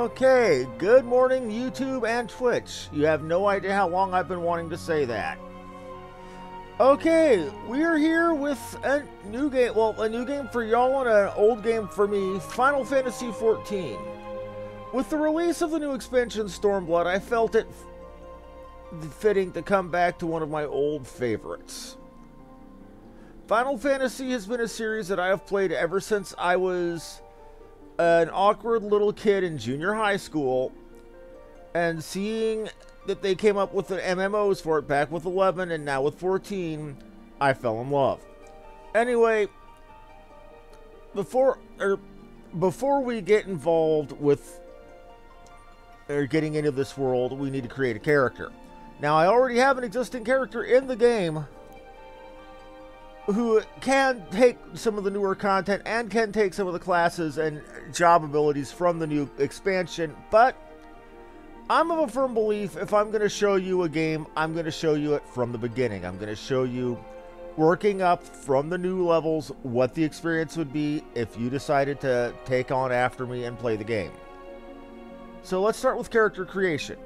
Okay, good morning YouTube and Twitch. You have no idea how long I've been wanting to say that. Okay, we're here with a new game, well, a new game for y'all and an old game for me, Final Fantasy XIV. With the release of the new expansion Stormblood, I felt it fitting to come back to one of my old favorites. Final Fantasy has been a series that I have played ever since I was an awkward little kid in junior high school, and seeing that they came up with the MMOs for it back with 11 and now with 14, I fell in love. Anyway, before we get involved with getting into this world, we need to create a character. Now, I already have an existing character in the game who can take some of the newer content and can take some of the classes and job abilities from the new expansion, but I'm of a firm belief if I'm going to show you a game, I'm going to show you it from the beginning. I'm going to show you working up from the new levels what the experience would be if you decided to take on after me and play the game. So let's start with character creation.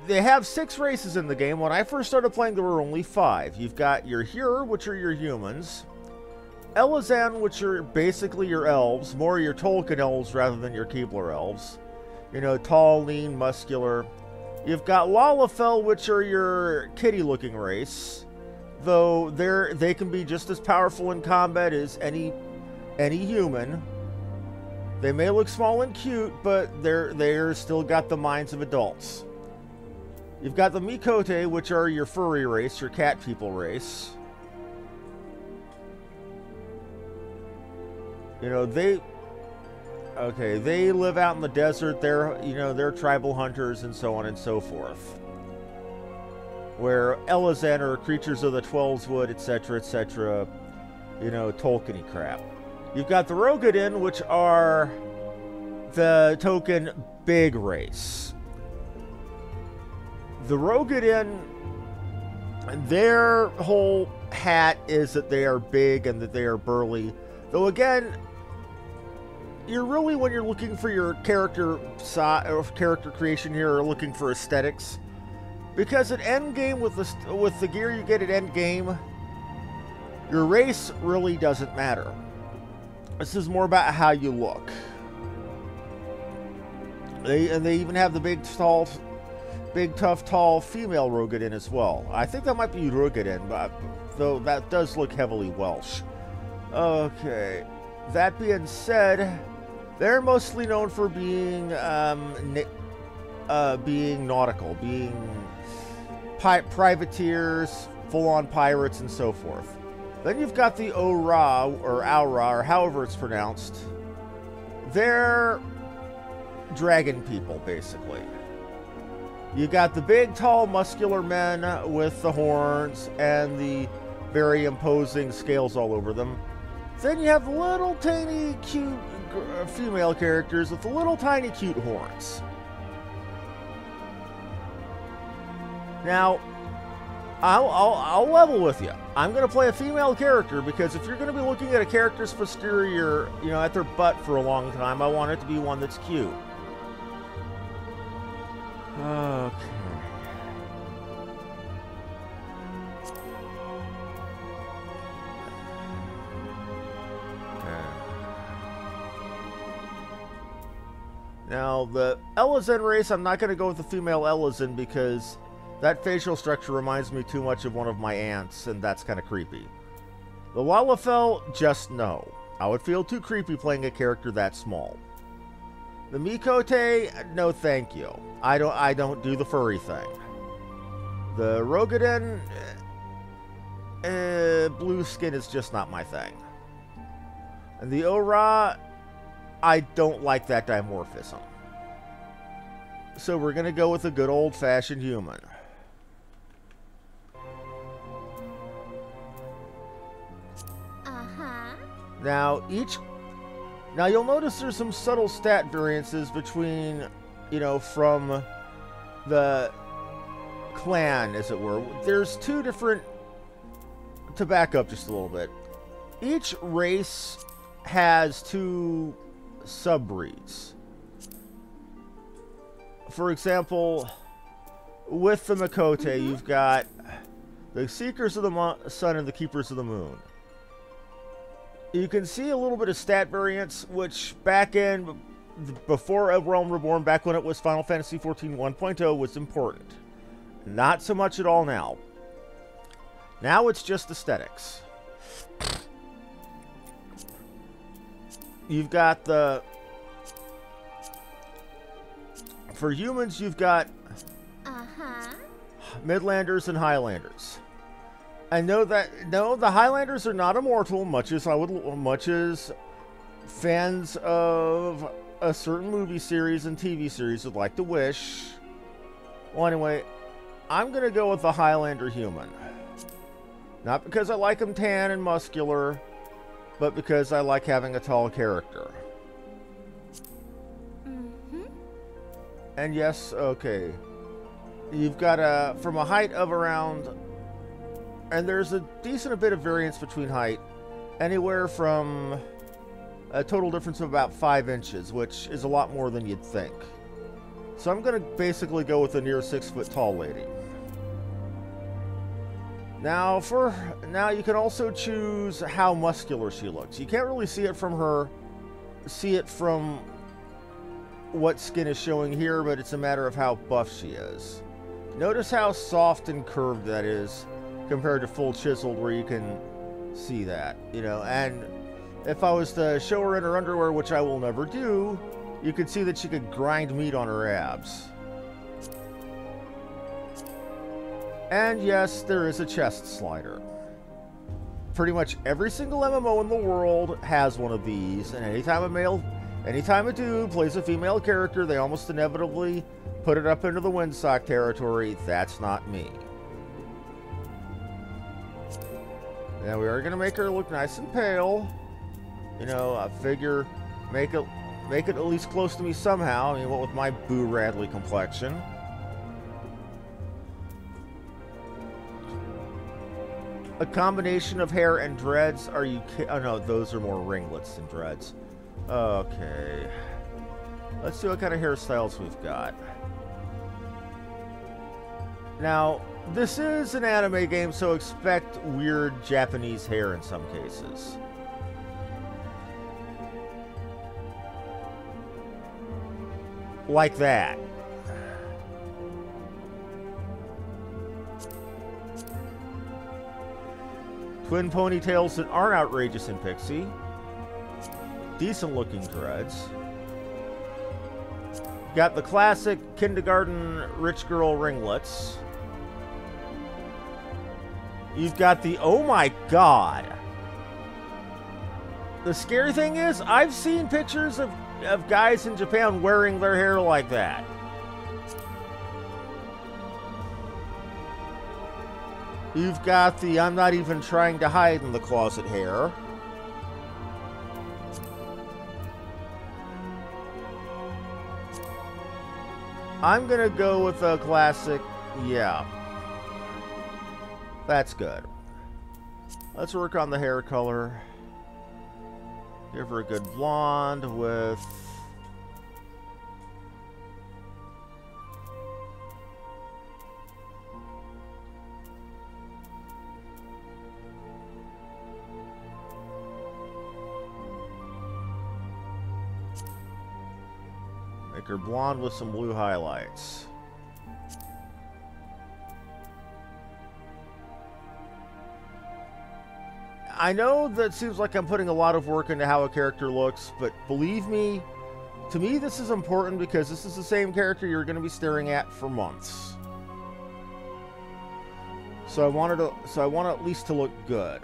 They have 6 races in the game. When I first started playing, there were only 5. You've got your Hur, which are your humans. Elizan, which are basically your elves. More your Tolkien elves rather than your Keebler elves. You know, tall, lean, muscular. You've got Lalafell, which are your kitty-looking race. Though they can be just as powerful in combat as any human. They may look small and cute, but they're still got the minds of adults. You've got the Mikote, which are your furry race, your cat people race. You know, they live out in the desert. They're tribal hunters and so on and so forth. Where Elizan are creatures of the Twelveswood, etc., etc. You know, Tolkien-y crap. You've got the Rogadin, which are the token big race. The Rogadin, their whole hat is that they are big and that they are burly. Though again, you're really, when you're looking for your character creation here, are looking for aesthetics. Because at endgame, with the gear you get at endgame, your race really doesn't matter. This is more about how you look. They even have the big, tough, tall female Rogadin as well. I think that might be Rogadin, but though that does look heavily Welsh. Okay. That being said, they're mostly known for being nautical, being privateers, full-on pirates, and so forth. Then you've got the Ora, or Aura, or however it's pronounced. They're dragon people, basically. You got the big, tall, muscular men with the horns and the very imposing scales all over them. Then you have the little tiny, cute female characters with the little tiny, cute horns. Now, I'll level with you. I'm going to play a female character because if you're going to be looking at a character's posterior, you know, at their butt for a long time, I want it to be one that's cute. Okay. Now, the Elizan race, I'm not going to go with the female Elizan because that facial structure reminds me too much of one of my aunts, and that's kind of creepy. The Lalafell, just no. I would feel too creepy playing a character that small. The Mikote, no thank you. I don't do the furry thing. The Rogadin, blue skin is just not my thing. And the Ora, I don't like that dimorphism. So we're going to go with a good old-fashioned human. Now, you'll notice there's some subtle stat variances between, you know, from the clan, as it were. There's 2 different, to back up just a little bit. Each race has 2 subbreeds. For example, with the Makote, you've got the Seekers of the Sun and the Keepers of the Moon. You can see a little bit of stat variance, which back in, before A Realm Reborn, back when it was Final Fantasy XIV 1.0, was important. Not so much at all now. Now it's just aesthetics. You've got the... For humans, you've got Midlanders and Highlanders. I know that no, the Highlanders are not immortal, much as fans of a certain movie series and TV series would like to wish. Well, anyway, I'm gonna go with the Highlander human. Not because I like him tan and muscular, but because I like having a tall character. And yes, okay. You've got from a height of around, and there's a decent bit of variance between height, anywhere from a total difference of about 5 inches, which is a lot more than you'd think. So I'm going to basically go with a near 6 foot tall lady. Now you can also choose how muscular she looks. You can't really see it from what skin is showing here, but it's a matter of how buff she is. Notice how soft and curved that is compared to full chiseled, where you can see that, you know. And if I was to show her in her underwear, which I will never do, you could see that she could grind meat on her abs. And yes, there is a chest slider. Pretty much every single MMO in the world has one of these, and anytime a dude plays a female character, they almost inevitably put it up into the windsock territory. That's not me. Now we are going to make her look nice and pale. You know, I figure make it at least close to me somehow. I mean, what with my Boo Radley complexion. A combination of hair and dreads. Are you kidding? Oh no, those are more ringlets than dreads. Okay. Let's see what kind of hairstyles we've got. Now, this is an anime game, so expect weird Japanese hair in some cases. Like that. Twin ponytails that aren't outrageous in Pixie. Decent looking dreads. Got the classic kindergarten rich girl ringlets. You've got the, oh my god. The scary thing is, I've seen pictures of guys in Japan wearing their hair like that. You've got the I'm not even trying to hide in the closet hair. I'm gonna go with a classic, yeah. That's good. Let's work on the hair color. Give her a good blonde with... Make her blonde with some blue highlights. I know that seems like I'm putting a lot of work into how a character looks, but believe me, to me this is important because this is the same character you're going to be staring at for months. So I want it at least to look good.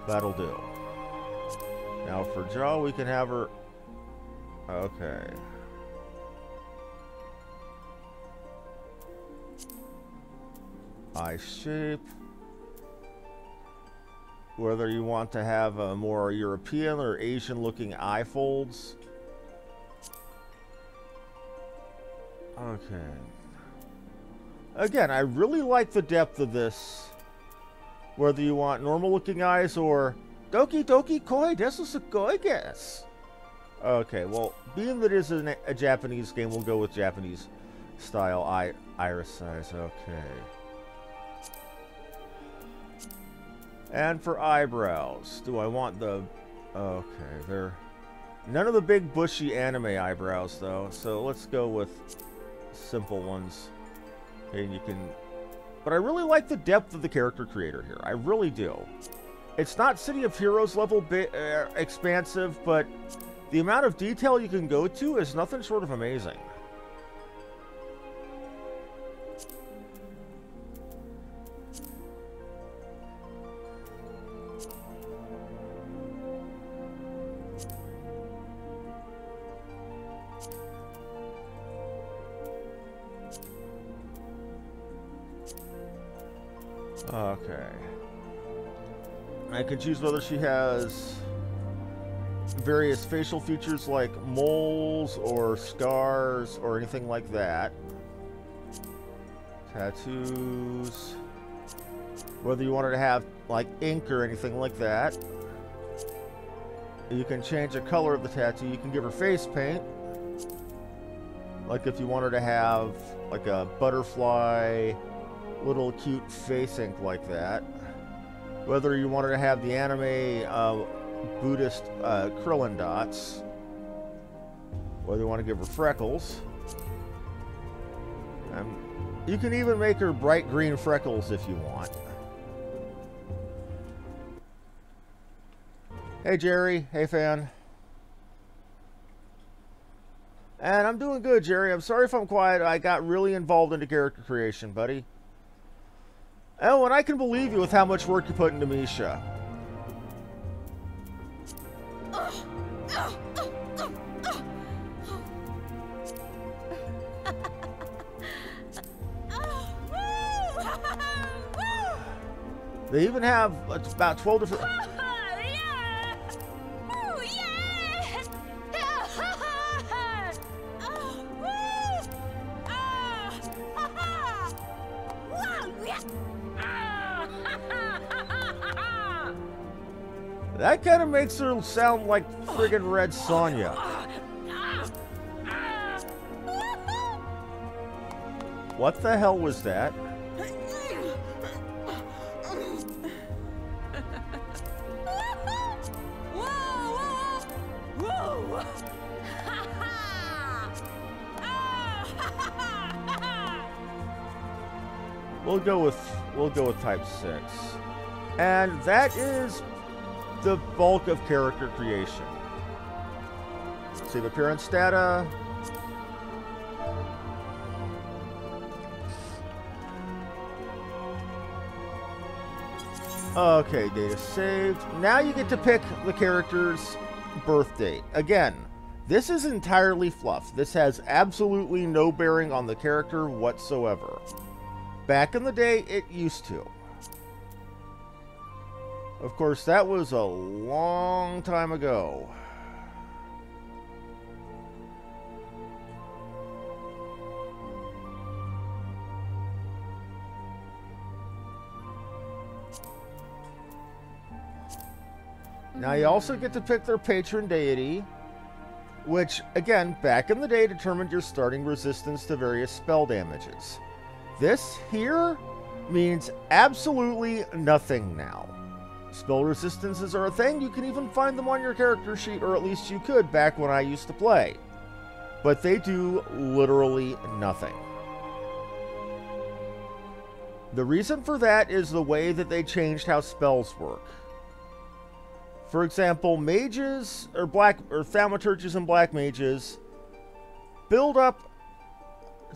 That'll do. Now for Joe, we can have her... Okay. Eye shape. Whether you want to have a more European or Asian looking eye folds. Okay. Again, I really like the depth of this. Whether you want normal looking eyes or Doki doki koi desu sugoi desu. Okay, well, being that it is a Japanese game, we'll go with Japanese style iris size. Okay. And for eyebrows, do I want the... Okay, they're... None of the big bushy anime eyebrows, though, so let's go with simple ones. Okay, and you can... But I really like the depth of the character creator here. I really do. It's not City of Heroes level expansive, but the amount of detail you can go to is nothing short of amazing. Okay. I can choose whether she has various facial features like moles or scars or anything like that. Tattoos. Whether you want her to have like ink or anything like that. You can change the color of the tattoo. You can give her face paint. Like if you want her to have like a butterfly little cute face ink like that. Whether you want her to have the anime Buddhist Krillin dots. Whether you want to give her freckles. You can even make her bright green freckles if you want. Hey Jerry, hey fan. And I'm doing good, Jerry. I'm sorry if I'm quiet. I got really involved into character creation, buddy. Oh, and I can believe you with how much work you put into Misha. They even have about 12 different... That kind of makes her sound like friggin' Red Sonja. What the hell was that? We'll go with type 6. And that is the bulk of character creation. Save appearance data. Okay, data saved. Now you get to pick the character's birth date. Again, this is entirely fluff. This has absolutely no bearing on the character whatsoever. Back in the day, it used to. Of course, that was a long time ago. Now you also get to pick their patron deity, which, again, back in the day determined your starting resistance to various spell damages. This here means absolutely nothing now. Spell resistances are a thing. You can even find them on your character sheet, or at least you could back when I used to play. But they do literally nothing. The reason for that is the way that they changed how spells work. For example, mages or thaumaturges and black mages build up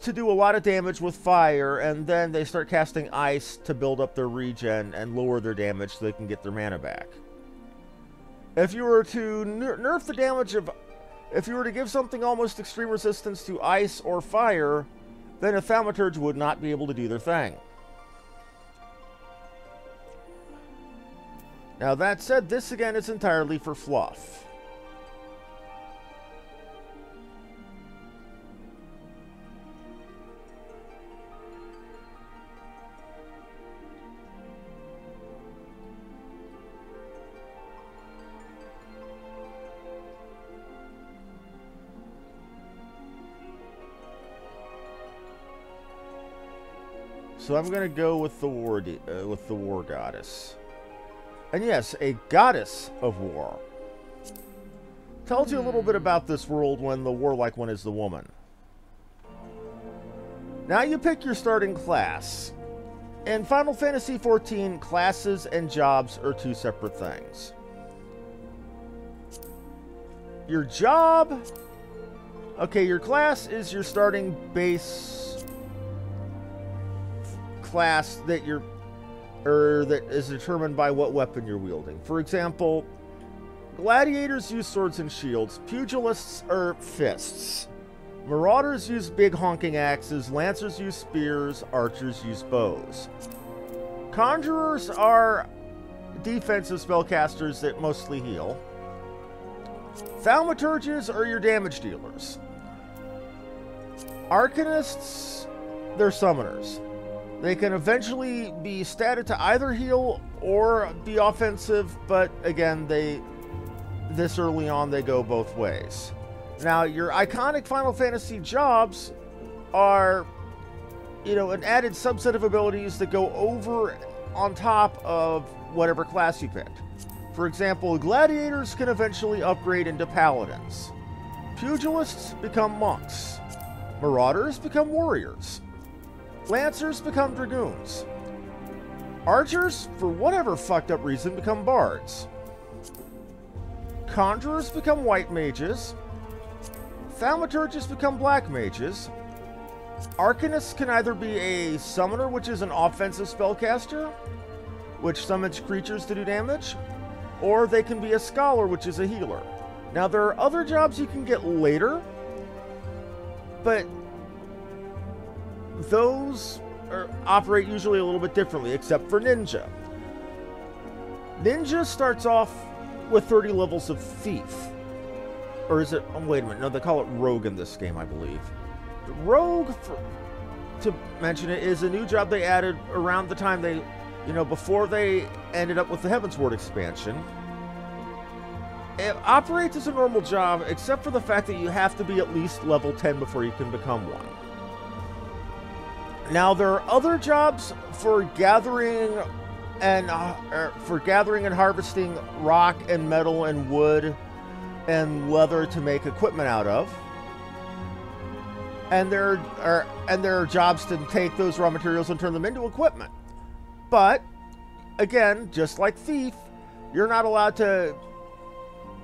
to do a lot of damage with fire, and then they start casting ice to build up their regen and lower their damage so they can get their mana back. If you were to nerf the damage of... If you were to give something almost extreme resistance to ice or fire, then a thaumaturge would not be able to do their thing. Now that said, this again is entirely for fluff. So I'm going to go with the war goddess. And yes, a goddess of war. Tells you a little bit about this world when the warlike one is the woman. Now you pick your starting class. In Final Fantasy XIV, classes and jobs are two separate things. Your job... Okay, your class is your starting base class that that is determined by what weapon you're wielding. For example, gladiators use swords and shields, pugilists are fists, marauders use big honking axes, lancers use spears, archers use bows. Conjurers are defensive spellcasters that mostly heal. Thaumaturges are your damage dealers. Arcanists, they're summoners. They can eventually be statted to either heal or be offensive, but again, this early on, they go both ways. Now, your iconic Final Fantasy jobs are, an added subset of abilities that go over on top of whatever class you picked. For example, gladiators can eventually upgrade into paladins. Pugilists become monks. Marauders become warriors. Lancers become dragoons. Archers, for whatever fucked up reason, become bards. Conjurers become white mages. Thaumaturges become black mages. Arcanists can either be a summoner, which is an offensive spellcaster, which summons creatures to do damage, or they can be a scholar, which is a healer. Now, there are other jobs you can get later, but those operate usually a little bit differently, except for Ninja. Ninja starts off with 30 levels of Thief. Or is it... Oh, wait a minute. No, they call it Rogue in this game, I believe. The Rogue, to mention it, is a new job they added around the time they... before they ended up with the Heavensward expansion. It operates as a normal job, except for the fact that you have to be at least level 10 before you can become one. Now, there are other jobs for gathering and harvesting rock and metal and wood and leather to make equipment out of. And there are jobs to take those raw materials and turn them into equipment. But again, just like Thief, you're not allowed to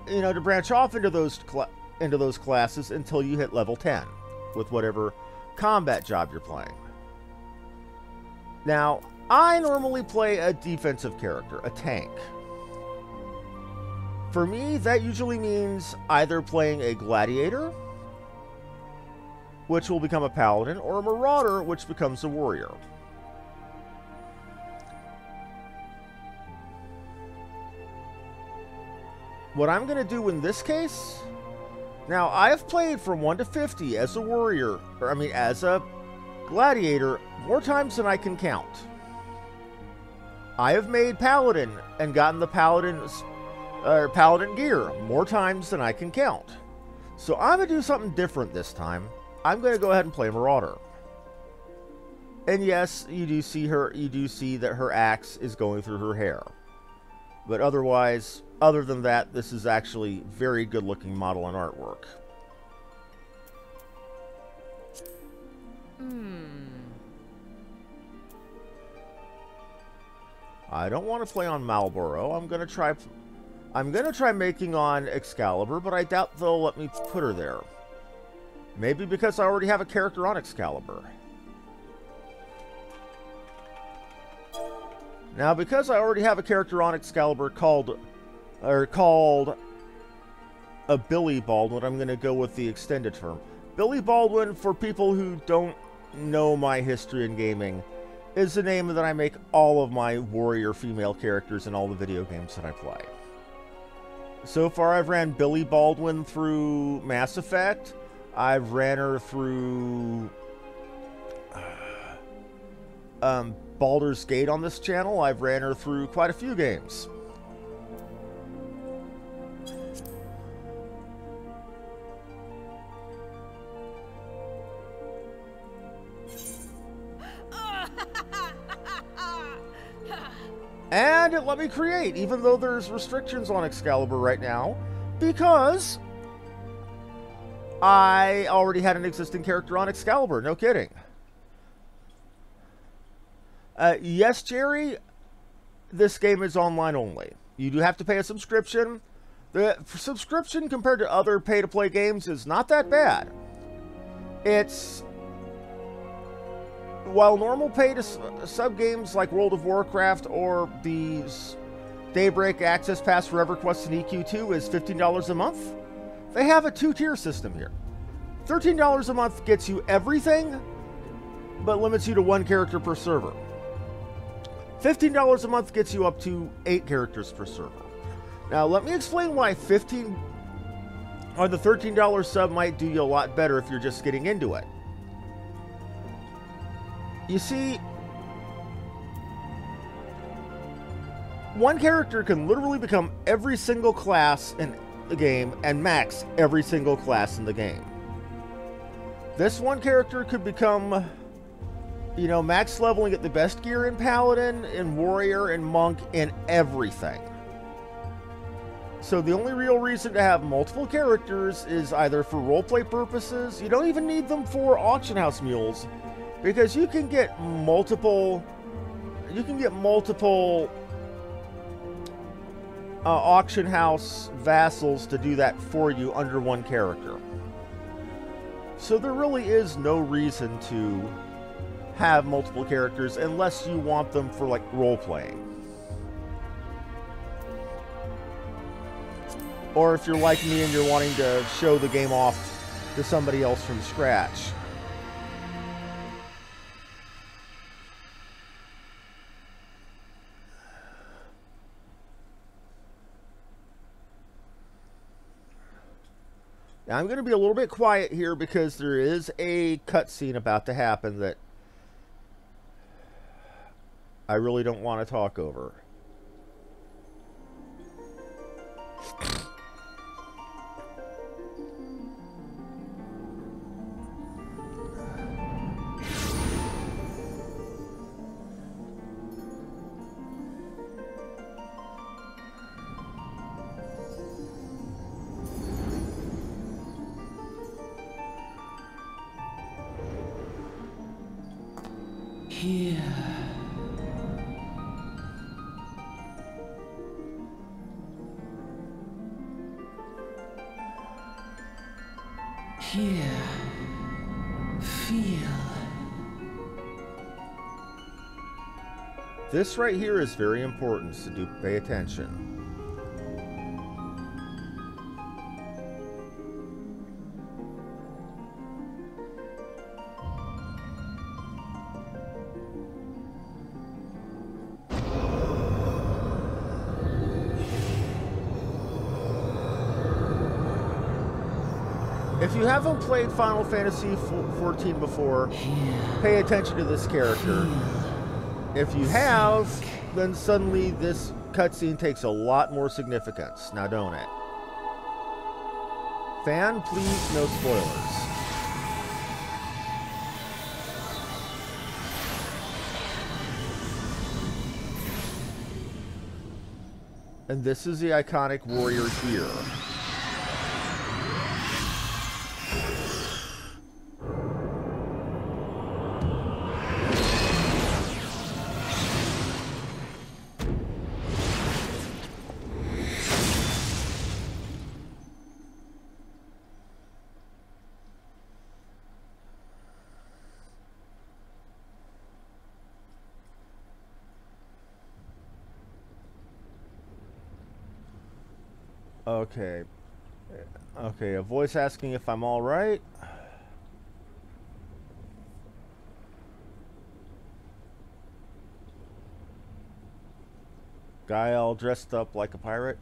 to branch off into those classes until you hit level 10 with whatever combat job you're playing. Now, I normally play a defensive character, a tank. For me, that usually means either playing a gladiator, which will become a paladin, or a marauder, which becomes a warrior. What I'm going to do in this case... Now, I have played from 1 to 50 as a warrior, as a gladiator, more times than I can count. I have made paladin and gotten the paladin gear more times than I can count. So I'm going to do something different this time. I'm going to go ahead and play marauder. And yes, you do see that her axe is going through her hair. But otherwise, other than that, this is actually very good looking model and artwork. I don't want to play on Marlboro. I'm gonna try making on Excalibur, but I doubt they'll let me put her there. Maybe because I already have a character on Excalibur. Now, because I already have a character on Excalibur called a Billy Baldwin, I'm going to go with the extended term. Billy Baldwin, for people who don't know my history in gaming, is the name that I make all of my warrior female characters in all the video games that I play. So far, I've ran Billy Baldwin through Mass Effect. I've ran her through Baldur's Gate on this channel. I've ran her through quite a few games. And it let me create, even though there's restrictions on Excalibur right now, because I already had an existing character on Excalibur. No kidding. Yes, Jerry, this game is online only. You do have to pay a subscription. The subscription compared to other pay-to-play games is not that bad. It's... While normal pay-to-sub games like World of Warcraft or the Daybreak Access Pass for EverQuest and EQ2 is $15 a month, they have a two-tier system here. $13 a month gets you everything, but limits you to one character per server. $15 a month gets you up to 8 characters per server. Now, let me explain why the $13 sub might do you a lot better if you're just getting into it. You see, one character can literally become every single class in the game and max every single class in the game. This one character could become, you know, max leveling at the best gear in Paladin, in Warrior, in Monk, in everything. So the only real reason to have multiple characters is either for roleplay purposes. You don't even need them for auction house mules, because you can get multiple auction house vassals to do that for you under one character. So there really is no reason to have multiple characters unless you want them for like role-playing. Or if you're like me and you're wanting to show the game off to somebody else from scratch. Now, I'm going to be a little bit quiet here because there is a cutscene about to happen that I really don't want to talk over. Here. Here. Feel. This right here is very important, so do pay attention. If you haven't played Final Fantasy XIV before, pay attention to this character. If you have, then suddenly this cutscene takes a lot more significance. Now, don't it? Fan, please, no spoilers. And this is the iconic warrior gear. Okay. Okay, a voice asking if I'm alright. Guy all dressed up like a pirate.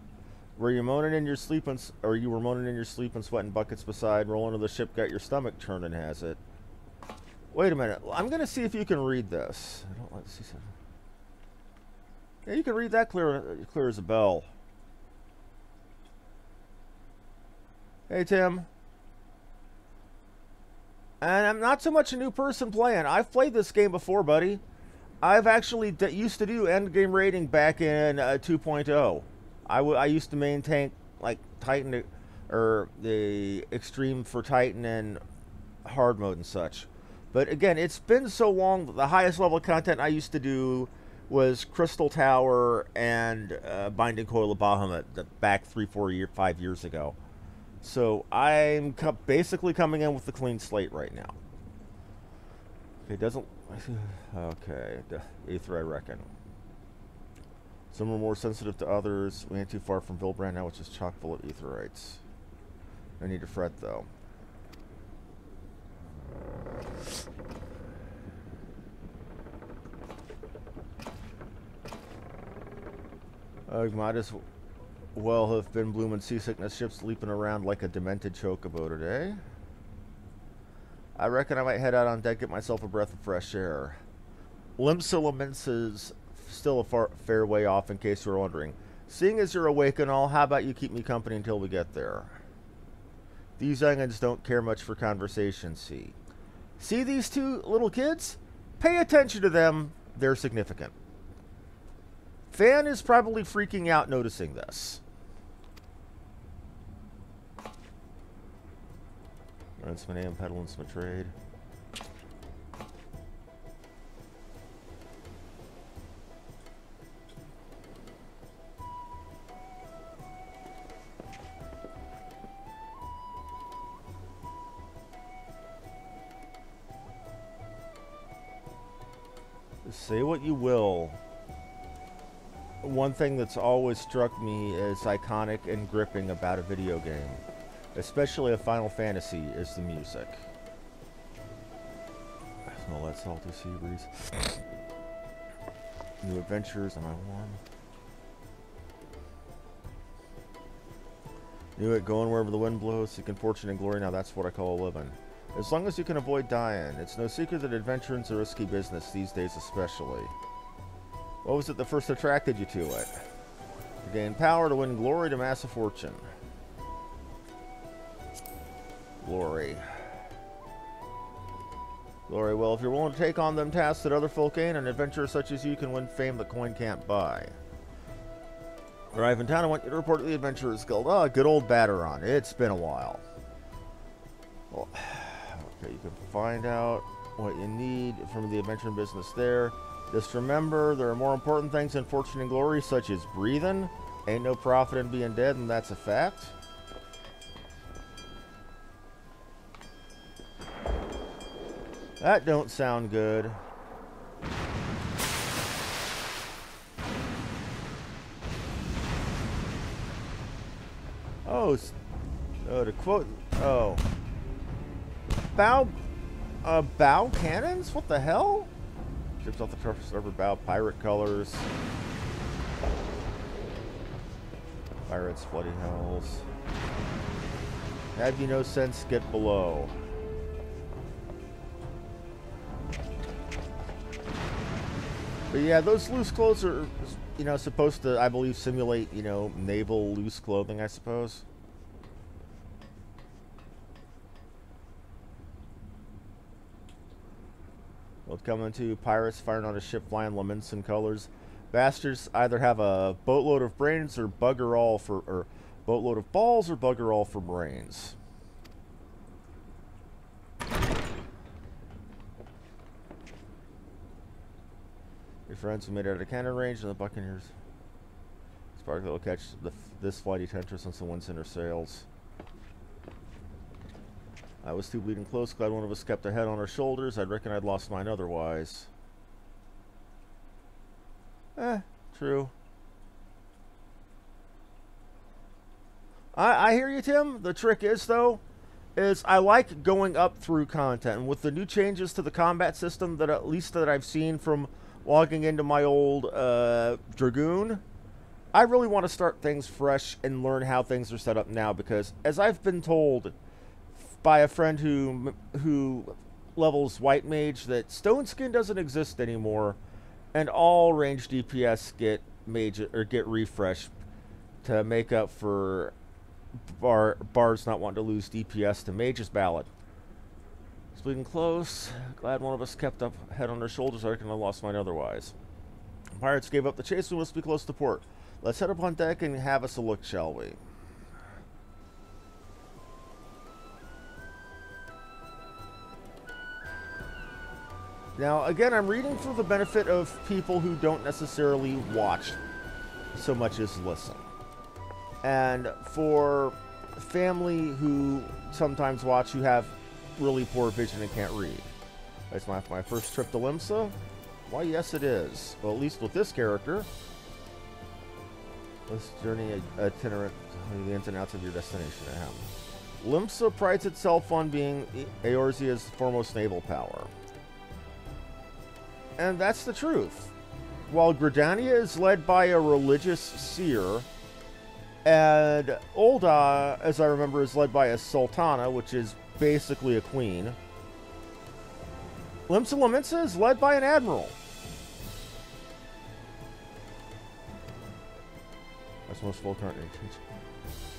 Were you moaning in your sleep and sweating buckets beside, rolling to the ship, got your stomach churning, has it? Wait a minute. I'm gonna see if you can read this. I don't want to see something. Yeah, you can read that clear as a bell. Hey, Tim. And I'm not so much a new person playing. I've played this game before, buddy. I've actually used to do endgame rating back in 2.0. I used to maintain like Titan or the extreme for Titan and hard mode and such. But again, it's been so long that the highest level of content I used to do was Crystal Tower and Binding Coil of Bahamut back 5 years ago. So I'm basically coming in with the clean slate right now. It doesn't... Okay, the Aether, I reckon. Some are more sensitive to others. We ain't too far from Vilbrand now, which is chock full of Aetherites. No need to fret, though. Might as well have been blooming seasickness ships leaping around like a demented chocobo today. I reckon I might head out on deck, get myself a breath of fresh air. Limsalaments is still a fair way off, in case you're wondering. Seeing as you're awake and all, how about you keep me company until we get there? These youngins don't care much for conversation, see. See these two little kids? Pay attention to them. They're significant. Fan is probably freaking out noticing this. That's my name, peddling some trade. Say what you will. One thing that's always struck me as iconic and gripping about a video game, especially a Final Fantasy, is the music. Smell that salty sea breeze. New adventures, am I warm? Knew it, going wherever the wind blows, seeking fortune and glory, now that's what I call a living. As long as you can avoid dying. It's no secret that adventuring's a risky business, these days especially. What was it that first attracted you to it? To gain power, to win glory, to amass a fortune. Glory. Glory, well, if you're willing to take on them tasks that other folk ain't, an adventurer such as you can win fame that coin can't buy. Arrive in town, I want you to report to the Adventurers Guild. Oh, good old Batteron. It's been a while. Well, okay, you can find out what you need from the adventuring business there. Just remember, there are more important things than fortune and glory, such as breathing. Ain't no profit in being dead, and that's a fact. That don't sound good. Oh, to quote, oh. Bow cannons? What the hell? Ships off the surface over bow, pirate colors. Pirates, bloody hells. Have you no sense, get below. But yeah, those loose clothes are, you know, supposed to, I believe, simulate, you know, naval loose clothing, I suppose. Well, coming to pirates firing on a ship flying Laments colors. Bastards either have a boatload of brains or bugger all for, or boatload of balls or bugger all for brains. Your friends who made it out of cannon range and the Buccaneers. Spark that will catch this flighty temptress once the wind's in her sails. I was too bleeding close, glad one of us kept a head on our shoulders. I'd reckon I'd lost mine otherwise. True. I hear you, Tim. The trick is, though, is I like going up through content. And with the new changes to the combat system that at least that I've seen from logging into my old Dragoon, I really want to start things fresh and learn how things are set up now, because as I've been told by a friend who levels White Mage, that Stone Skin doesn't exist anymore, and all ranged DPS get refreshed to make up for bards not wanting to lose DPS to Mage's Ballad. It's bleeding close. Glad one of us kept up head on our shoulders. I reckon I lost mine otherwise. Pirates gave up the chase. We must be close to port. Let's head up on deck and have us a look, shall we? Now, again, I'm reading for the benefit of people who don't necessarily watch so much as listen. And for family who sometimes watch who have really poor vision and can't read. That's my first trip to Limsa? Why, yes it is. Well, at least with this character. This journey itinerant, the ins and outs of your destination. Limsa prides itself on being Eorzea's foremost naval power. And that's the truth. While Gridania is led by a religious seer, and Ul'dah, as I remember, is led by a sultana, which is basically a queen, Limsa Lominsa is led by an admiral. That's most full current.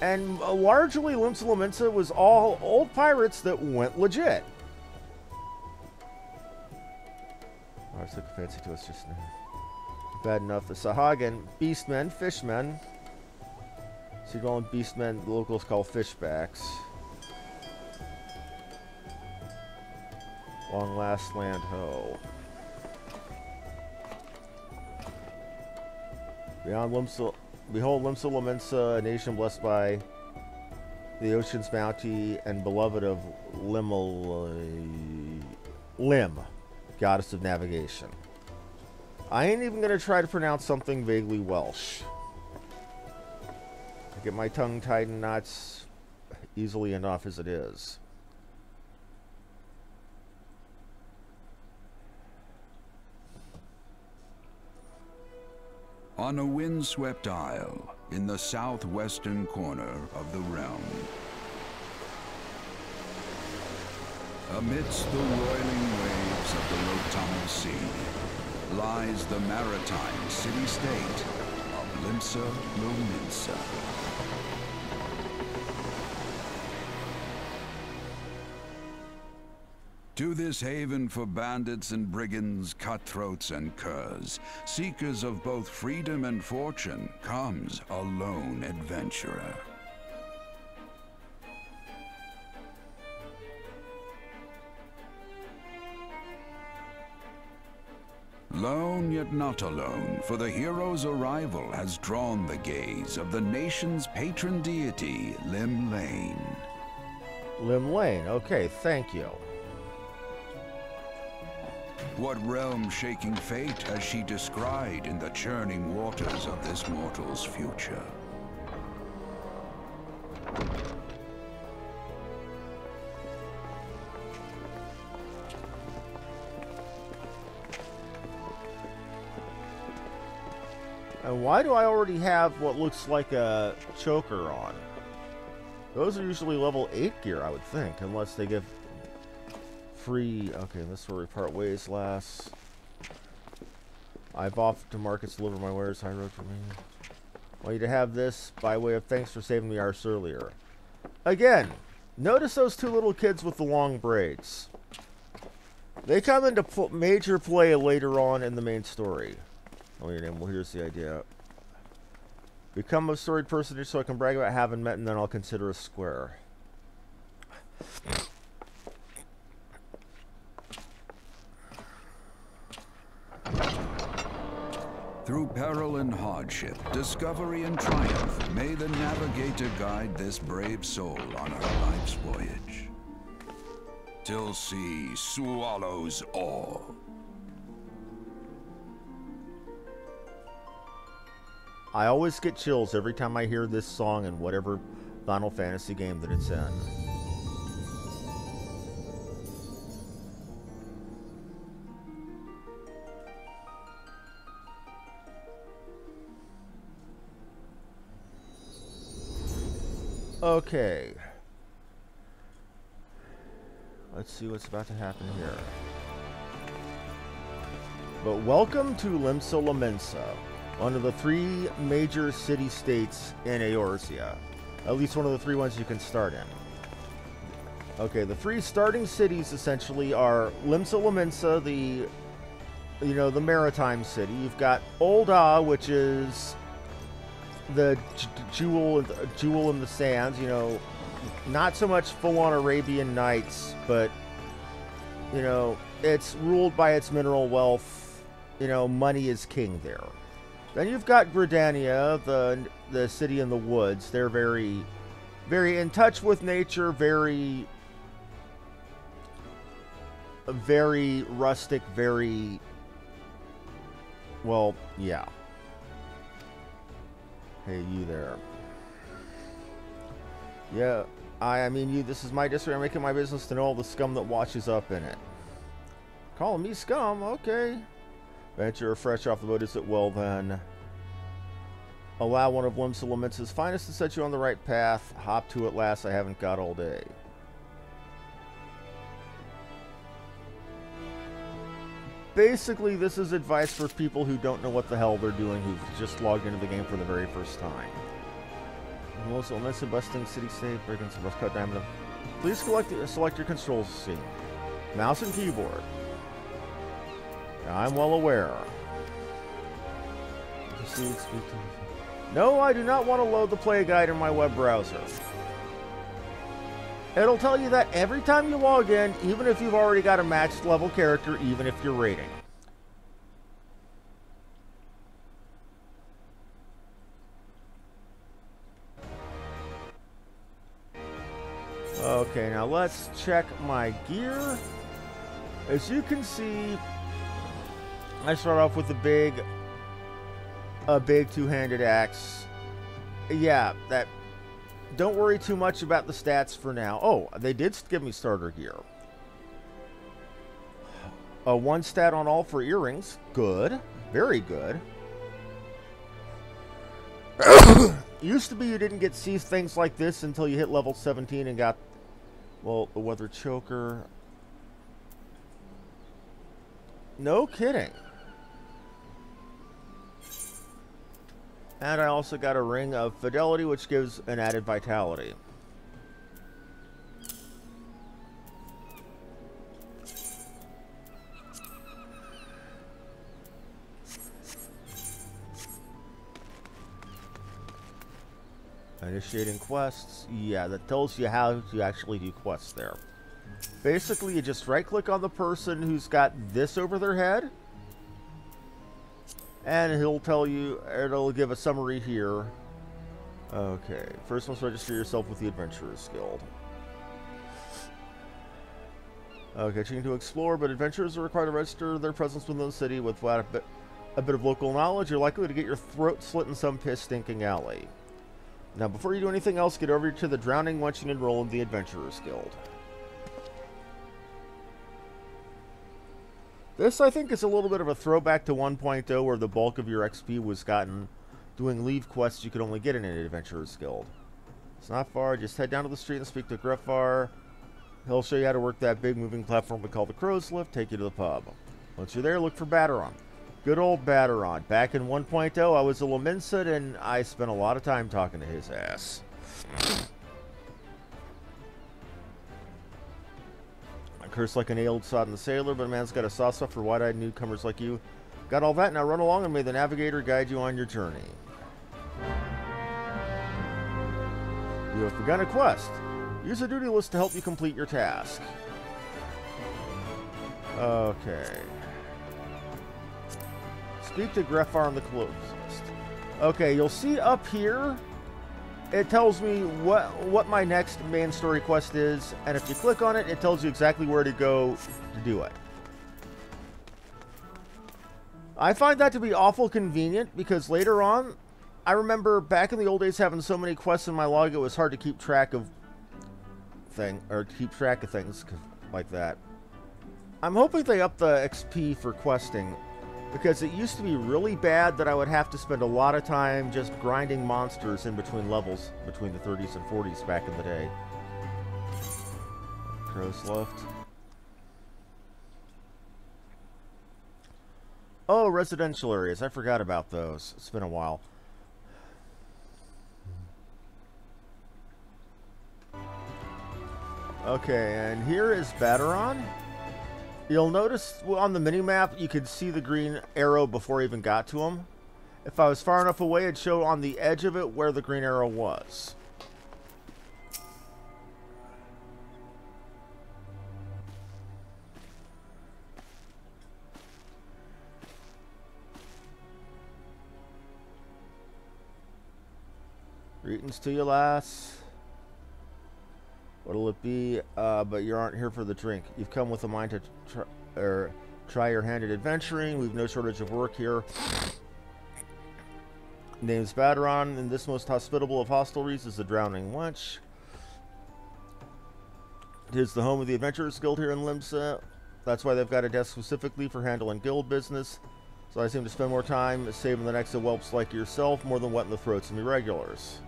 And largely, Limsa Lominsa was all old pirates that went legit. I was looking fancy to us just now. Bad enough. The Sahagan, beastmen, fishmen. So you're calling beastmen, the locals call fishbacks. Long last land ho. Beyond Limsa, behold Limsa Lominsa, a nation blessed by the ocean's bounty and beloved of Lim, goddess of navigation. I ain't even gonna try to pronounce something vaguely Welsh. I get my tongue tied in knots easily enough as it is. On a windswept isle in the southwestern corner of the realm, amidst the roiling waves of the Rotunnel Sea, lies the maritime city-state of Limsa Lominsa. To this haven for bandits and brigands, cutthroats and curs, seekers of both freedom and fortune, comes a lone adventurer. Lone yet not alone, for the hero's arrival has drawn the gaze of the nation's patron deity, Lim Lane. Lim Lane, okay, thank you. What realm-shaking fate has she descried in the churning waters of this mortal's future? And why do I already have what looks like a choker on? Those are usually level 8 gear, I would think, unless they give free... Okay, this is where we part ways last. I've offered to markets to deliver my wares. High road for me. I want you to have this by way of thanks for saving me arse earlier. Again, notice those two little kids with the long braids. They come into major play later on in the main story. Oh, your name. Well, here's the idea. Become a storied personage so I can brag about having met, and then I'll consider a square. Through peril and hardship, discovery and triumph, may the navigator guide this brave soul on her life's voyage. Till sea swallows all. I always get chills every time I hear this song in whatever Final Fantasy game that it's in. Okay. Let's see what's about to happen here. But welcome to Limsa Lominsa, one of the 3 major city-states in Eorzea. At least one of the 3 ones you can start in. Okay, the 3 starting cities essentially are Limsa Lominsa, the the maritime city. You've got Olda, which is the jewel in the sands. You know, not so much full-on Arabian Nights, but it's ruled by its mineral wealth. Money is king there. Then you've got Gridania, the city in the woods. They're very, very in touch with nature, very rustic, very, well, yeah. Hey, you there. Yeah, I mean, this is my district. I'm making my business to know all the scum that washes up in it. Calling me scum? Okay. Venture fresh off the boat, is it? Well then. Allow one of Limsa Lominsa's finest to set you on the right path. Hop to at last, I haven't got all day. Basically, this is advice for people who don't know what the hell they're doing, who've just logged into the game for the very first time. Limsa Lominsa, busting city state, breaking some bus cut diamond. Please select your control scheme. Mouse and keyboard. I'm well aware. No, I do not want to load the play guide in my web browser. It'll tell you that every time you log in, even if you've already got a matched level character, even if you're raiding. Okay, now let's check my gear. As you can see, I start off with a big two-handed axe. Yeah, don't worry too much about the stats for now. Oh, they did give me starter gear. 1 stat on all for earrings. Good. Very good. Used to be you didn't get see things like this until you hit level 17 and got, well, the weather choker. No kidding. And I also got a ring of fidelity, which gives an added vitality. Initiating quests. Yeah, that tells you how to actually do quests there. Basically, you just right-click on the person who's got this over their head, and he'll tell you, it'll give a summary here. Okay, first must register yourself with the Adventurers Guild. Okay, choosing to explore, but adventurers are required to register their presence within the city. With a bit of local knowledge, you're likely to get your throat slit in some piss-stinking alley. Now, before you do anything else, get over to the Drowning once you enroll in the Adventurers Guild. This, I think, is a little bit of a throwback to 1.0, where the bulk of your XP was gotten doing leave quests you could only get in an Adventurers Guild. It's not far. Just head down to the street and speak to Greffar. He'll show you how to work that big moving platform we call the Crow's Lift, take you to the pub. Once you're there, look for Batteron. Good old Batteron. Back in 1.0, I was a Lominsa, and I spent a lot of time talking to his ass. Curse like an old sodden sailor, but a man's got a soft spot for wide-eyed newcomers like you. Got all that? Now run along and may the navigator guide you on your journey. You have begun a quest. Use a duty list to help you complete your task. Okay. Speak to Greffar on the clothes list. Okay, you'll see up here, it tells me what my next main story quest is, and if you click on it, it tells you exactly where to go to do it. I find that to be awful convenient, because later on, I remember back in the old days having so many quests in my log, it was hard to keep track of things like that. I'm hoping they up the XP for questing, because it used to be really bad that I would have to spend a lot of time just grinding monsters in between levels, between the 30s and 40s back in the day. Crow's Lift. Oh, residential areas. I forgot about those. It's been a while. Okay, and here is Baderon. You'll notice on the minimap you could see the green arrow before I even got to him. If I was far enough away, it'd show on the edge of it where the green arrow was. Greetings to you, lass. What'll it be? But you aren't here for the drink. You've come with a mind to try your hand at adventuring. We've no shortage of work here. Name's Baderon, and this most hospitable of hostelries is the Drowning Wench. It is the home of the Adventurers Guild here in Limsa. That's why they've got a desk specifically for handling guild business. So I seem to spend more time saving the necks of whelps like yourself more than wetting the throats of irregulars.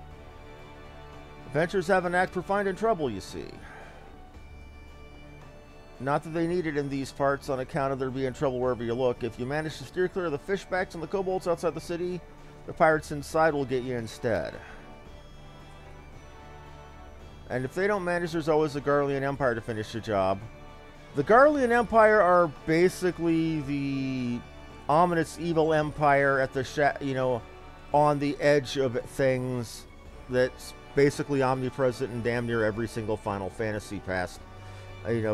Adventurers have a knack for finding trouble, you see. Not that they need it in these parts on account of there being trouble wherever you look. If you manage to steer clear of the fishbacks and the kobolds outside the city, the pirates inside will get you instead. And if they don't manage, there's always the Garlean Empire to finish the job. The Garlean Empire are basically the ominous evil empire at the on the edge of things that's basically omnipresent in damn near every single Final Fantasy past,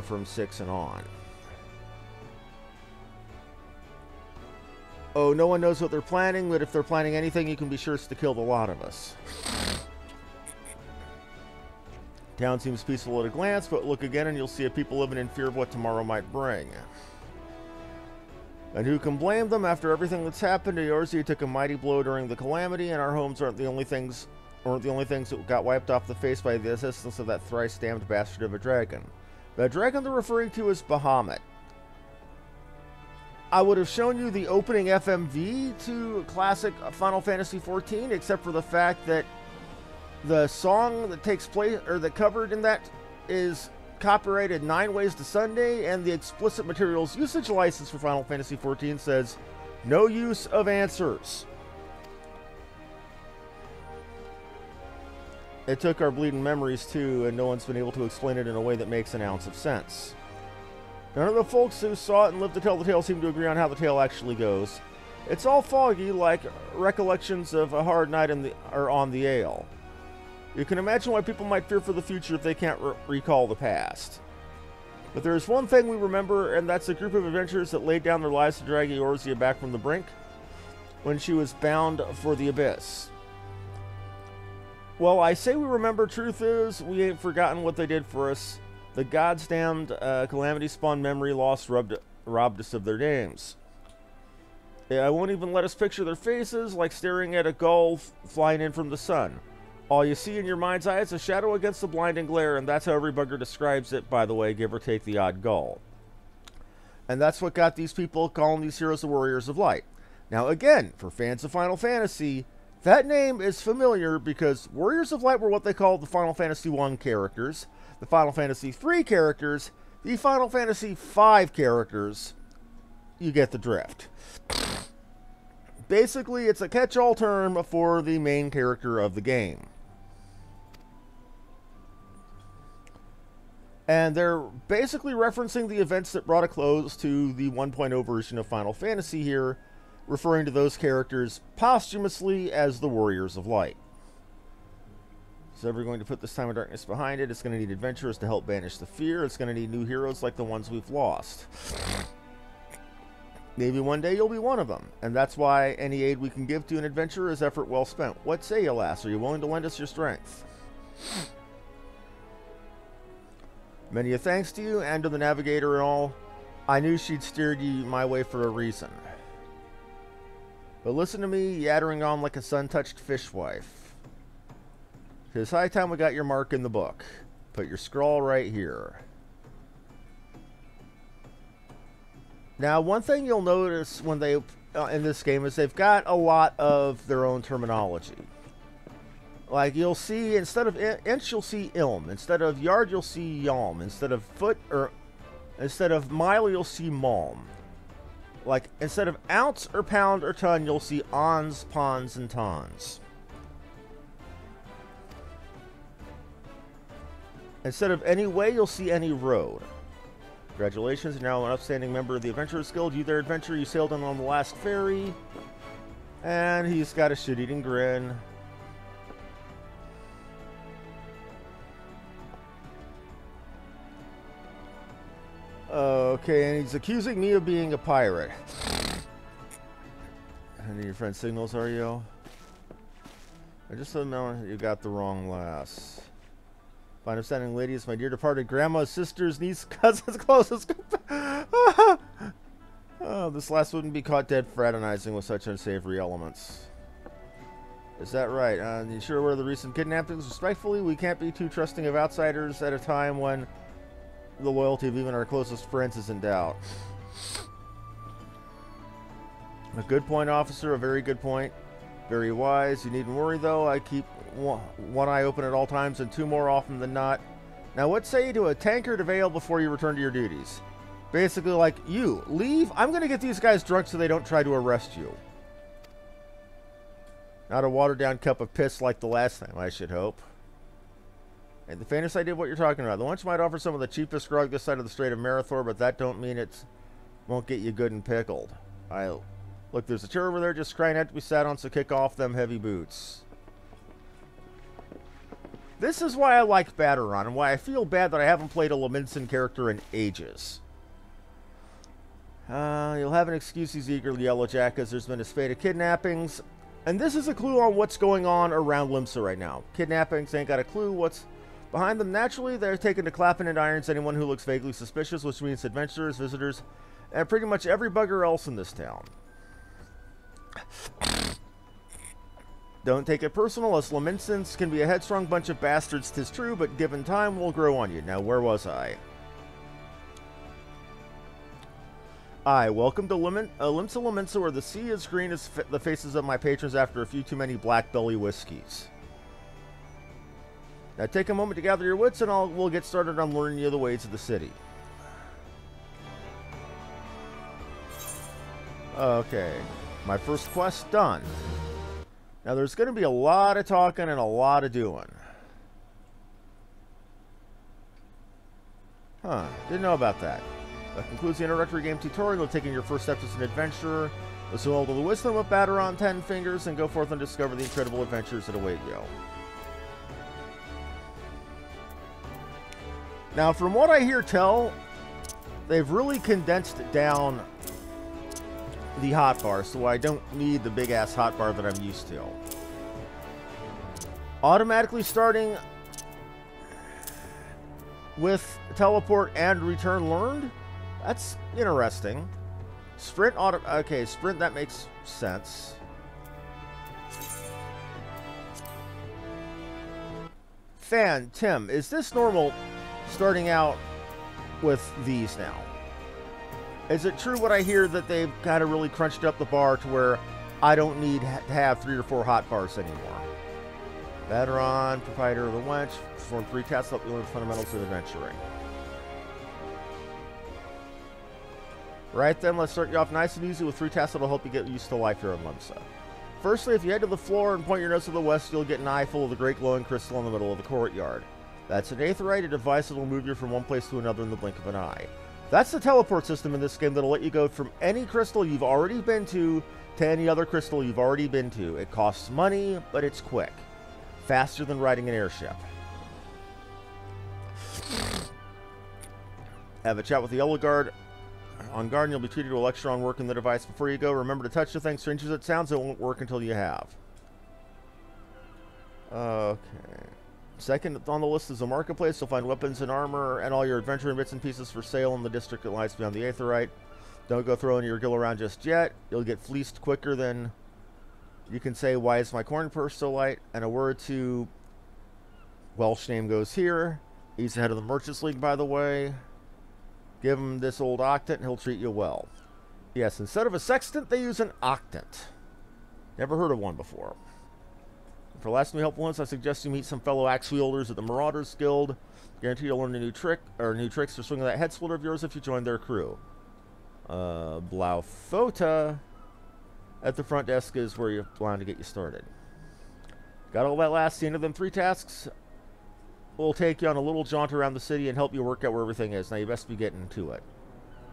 from 6 and on. Oh, no one knows what they're planning, but if they're planning anything, you can be sure it's to kill the lot of us. Town seems peaceful at a glance, but look again and you'll see a people living in fear of what tomorrow might bring. And who can blame them? After everything that's happened, Eorzea took a mighty blow during the calamity, and our homes aren't the only things that got wiped off the face by the assistance of that thrice-damned bastard of a dragon. The dragon they're referring to is Bahamut. I would have shown you the opening FMV to classic Final Fantasy XIV, except for the fact that the song that takes place, or that covered in that, is copyrighted 9 Ways to Sunday, and the explicit materials usage license for Final Fantasy XIV says, no use of answers. It took our bleeding memories too, and no one's been able to explain it in a way that makes an ounce of sense. None of the folks who saw it and lived to tell the tale seem to agree on how the tale actually goes. It's all foggy, like recollections of a hard night on the ale. You can imagine why people might fear for the future if they can't recall the past. But there is one thing we remember, and that's a group of adventurers that laid down their lives to drag Eorzea back from the brink when she was bound for the abyss. Well, I say we remember. Truth is, we ain't forgotten what they did for us. The gods damned calamity-spawned memory loss robbed us of their names. I won't even let us picture their faces, like staring at a gull flying in from the sun. All you see in your mind's eye is a shadow against the blinding glare, and that's how every bugger describes it, by the way, give or take the odd gull. And that's what got these people calling these heroes the Warriors of Light. Now again, for fans of Final Fantasy, that name is familiar because Warriors of Light were what they called the Final Fantasy I characters, the Final Fantasy III characters, the Final Fantasy V characters. You get the drift. Basically, it's a catch-all term for the main character of the game. And they're basically referencing the events that brought a close to the 1.0 version of Final Fantasy here, referring to those characters posthumously as the Warriors of Light. So we're going to put this time of darkness behind it. It's going to need adventurers to help banish the fear. It's going to need new heroes like the ones we've lost. Maybe one day you'll be one of them. And that's why any aid we can give to an adventurer is effort well spent. What say you, lass? Are you willing to lend us your strength? Many a thanks to you and to the navigator and all. I knew she'd steered you my way for a reason. But listen to me, yattering on like a sun-touched fishwife. 'Tis high time we got your mark in the book. Put your scrawl right here. Now, one thing you'll notice when they in this game is they've got a lot of their own terminology. Like you'll see, instead of inch, you'll see ilm. Instead of yard, you'll see yalm. Instead of foot, or instead of mile, you'll see malm. Like instead of ounce or pound or ton, you'll see ons, pons, and tons. Instead of any way, you'll see any road. Congratulations, you're now an upstanding member of the Adventurers Guild. You their adventure, you sailed in on the last ferry. And he's got a shit-eating grin. Okay, and he's accusing me of being a pirate. Any of your friend's signals, are you? I just know you got the wrong lass. Fine upstanding lady is my dear departed grandma, sister's niece, cousin's closest. Oh, this lass wouldn't be caught dead fraternizing with such unsavory elements. Is that right? You sure aware of the recent kidnappings? Respectfully, we can't be too trusting of outsiders at a time when the loyalty of even our closest friends is in doubt. A good point, officer. A very good point. Very wise. You needn't worry, though. I keep one eye open at all times and two more often than not. Now, what say you to a tankard of ale before you return to your duties? Basically, like, you, leave. I'm going to get these guys drunk so they don't try to arrest you. Not a watered-down cup of piss like the last time, I should hope. And the faintest idea of what you're talking about. The lunch might offer some of the cheapest grog this side of the Strait of Marathor, but that don't mean it won't get you good and pickled. Look, there's a chair over there just crying out to be sat on, so kick off them heavy boots. This is why I like Battleron, and why I feel bad that I haven't played a Leminson character in ages. You'll have an excuse, these eager yellowjackets. There's been a spate of kidnappings. And this is a clue on what's going on around Limsa right now. Kidnappings ain't got a clue what's behind them. Naturally, they're taken to clapping and irons anyone who looks vaguely suspicious, which means adventurers, visitors, and pretty much every bugger else in this town. Don't take it personal, us Laminsons can be a headstrong bunch of bastards, 'tis true, but given time, we'll grow on you. Now, where was I? Welcome to Limsa Laminsa, where the sea is green as the faces of my patrons after a few too many black belly whiskeys. Now take a moment to gather your wits and we'll get started on learning you the ways of the city. Okay, my first quest done. Now there's going to be a lot of talking and a lot of doing. Huh, didn't know about that. That concludes the introductory game tutorial, taking your first steps as an adventurer. Listen to the wisdom of Battleron 10 Fingers and go forth and discover the incredible adventures that await you. Now, from what I hear tell, they've really condensed down the hotbar, so I don't need the big-ass hotbar that I'm used to. Automatically starting with teleport and return learned? That's interesting. Sprint auto... Okay, sprint, that makes sense. Fan, Tim, is this normal starting out with these now? Is it true what I hear that they've kind of really crunched up the bar to where I don't need to have 3 or 4 hot bars anymore? Battleron, proprietor of the Wench, perform 3 tasks up the fundamentals of adventuring. Right then, let's start you off nice and easy with 3 tasks that'll help you get used to life here in Limsa. Firstly, if you head to the floor and point your nose to the west, you'll get an eye full of the great glowing crystal in the middle of the courtyard. That's an aetheryte, a device that'll move you from one place to another in the blink of an eye. That's the teleport system in this game that'll let you go from any crystal you've already been to any other crystal you've already been to. It costs money, but it's quick. Faster than riding an airship. Have a chat with the Yellow Guard. On guard, and you'll be treated to a lecture on working the device. Before you go, remember to touch the thing. Strange as it sounds, it won't work until you have. Okay. Second on the list is a marketplace. You'll find weapons and armor and all your adventuring bits and pieces for sale in the district that lies beyond the aetheryte. Don't go throwing your gill around just yet. You'll get fleeced quicker than you can say, why is my corn purse so light? And a word to Welsh name goes here. He's the head of the Merchants League, by the way. Give him this old octant and he'll treat you well. Yes, instead of a sextant, they use an octant. Never heard of one before. For lasting helpful hints, I suggest you meet some fellow axe wielders at the Marauders Guild. Guarantee you'll learn a new trick, or new tricks for swinging that head splitter of yours if you join their crew. Blaufota at the front desk is where you're planning to get you started. Got all that last? The end of them 3 tasks? will take you on a little jaunt around the city and help you work out where everything is. Now you best be getting to it.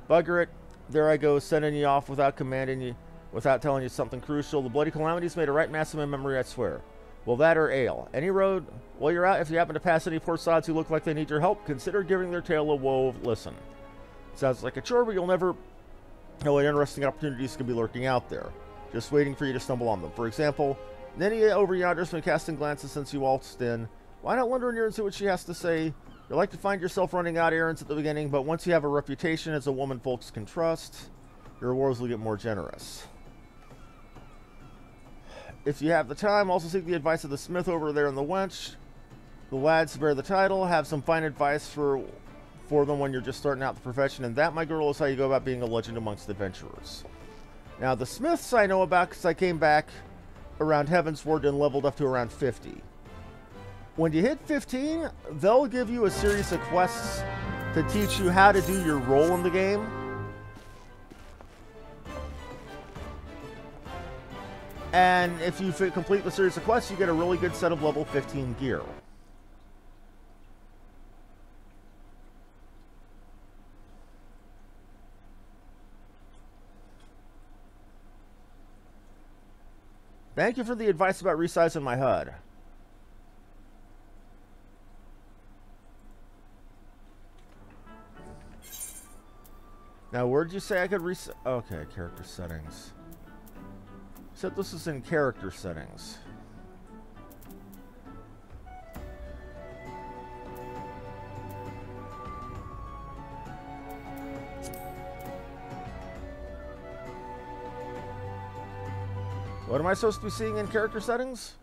Bugger it. There I go, sending you off without commanding you, without telling you something crucial. The bloody calamities made a right mess of my memory, I swear. Well, that or ale. Any road, while you're out, if you happen to pass any poor sods who look like they need your help, consider giving their tale a woe of listen. Sounds like a chore, but you'll never know what interesting opportunities can be lurking out there, just waiting for you to stumble on them. For example, Nenia over yonder's been casting glances since you waltzed in. Why not wander in here and see what she has to say? You like to find yourself running out errands at the beginning, but once you have a reputation as a woman folks can trust, your rewards will get more generous. If you have the time, also seek the advice of the smith over there in the wench. The lads who bear the title have some fine advice for them when you're just starting out the profession, and that, my girl, is how you go about being a legend amongst adventurers. Now, the smiths I know about because I came back around Heavensward and leveled up to around 50. When you hit 15, they'll give you a series of quests to teach you how to do your role in the game. And if you complete the series of quests, you get a really good set of level 15 gear. Thank you for the advice about resizing my HUD. Now, where'd you say I could resize? Okay, character settings. Except this is in character settings. What am I supposed to be seeing in character settings?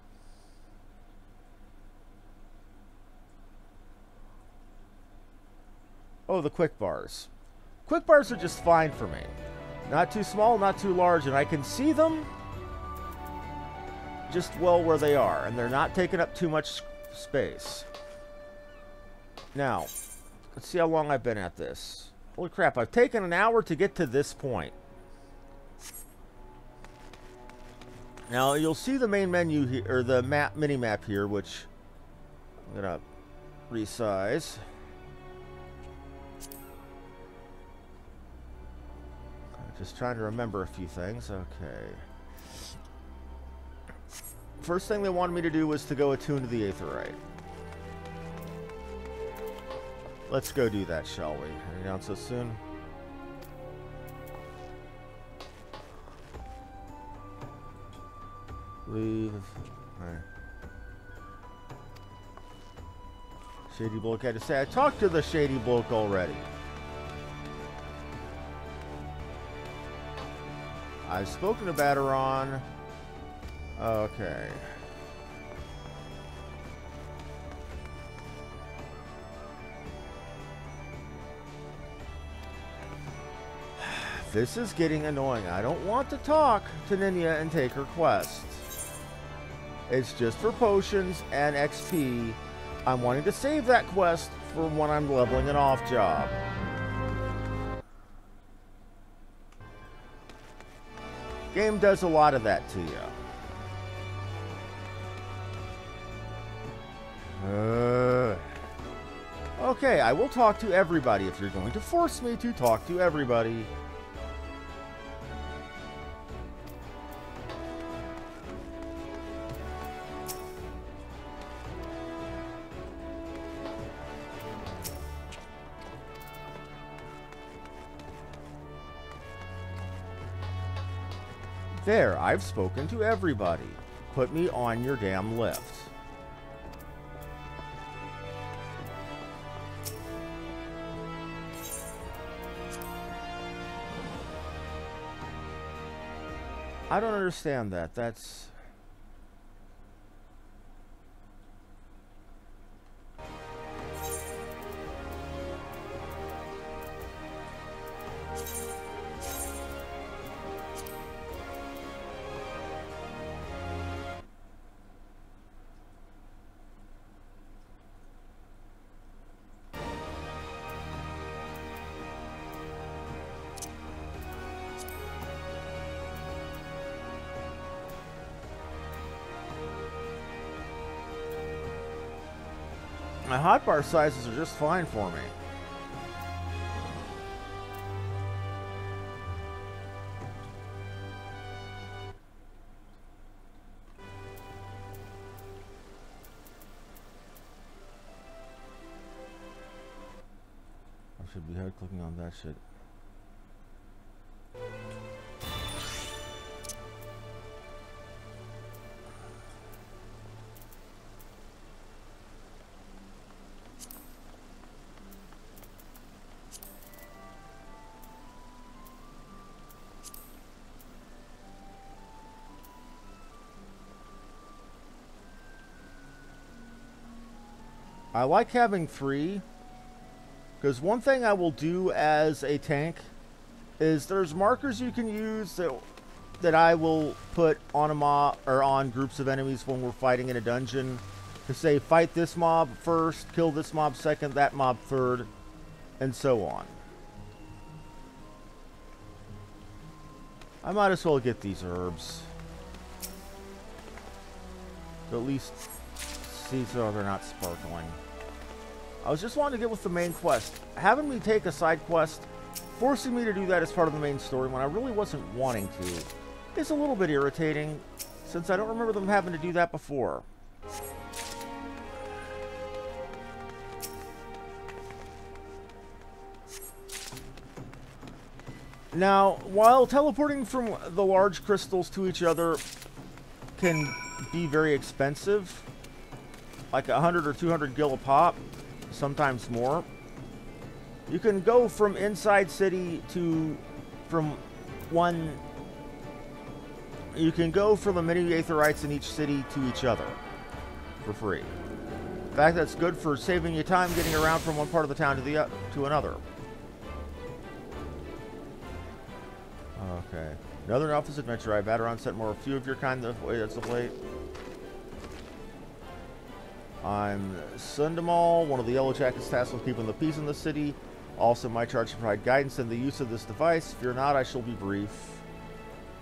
Oh, the quick bars. Quick bars are just fine for me. Not too small, not too large, and I can see them just well where they are, and they're not taking up too much space. Now, let's see how long I've been at this. Holy crap, I've taken an hour to get to this point. Now, you'll see the main menu here, or the mini-map here, which I'm going to resize. Just trying to remember a few things. Okay. First thing they wanted me to do was to go attune to the Aetherite. Let's go do that, shall we? Heading down so soon. Leave. Alright. Shady bloke had to say, I talked to the shady bloke already. I've spoken to Baderon. Okay. This is getting annoying. I don't want to talk to Nenia and take her quests. It's just for potions and XP. I'm wanting to save that quest for when I'm leveling an off job. Game does a lot of that to you. Okay, I will talk to everybody if you're going to force me to talk to everybody. There, I've spoken to everybody. Put me on your damn lift. I don't understand that. That's... My hotbar sizes are just fine for me. I should be head clicking on that shit. I like having 3, because one thing I will do as a tank is there's markers you can use that I will put on a mob or on groups of enemies when we're fighting in a dungeon to say fight this mob first, kill this mob second, that mob third, and so on. I might as well get these herbs. To at least see so they're not sparkling. I was just wanting to get with the main quest. Having me take a side quest, forcing me to do that as part of the main story when I really wasn't wanting to, is a little bit irritating, since I don't remember them having to do that before. Now, while teleporting from the large crystals to each other can be very expensive, like 100 or 200 gil a pop, sometimes more, you can go from inside city to you can go from the many aetherites in each city to each other for free. In fact, that's good for saving you time getting around from one part of the town to another. Okay. Another office adventure. I've had around set more a few of your kind as of late. I'm Sundamal, one of the Yellow Jackets tasked with keeping the peace in the city. Also my charge to provide guidance in the use of this device. Fear not, I shall be brief.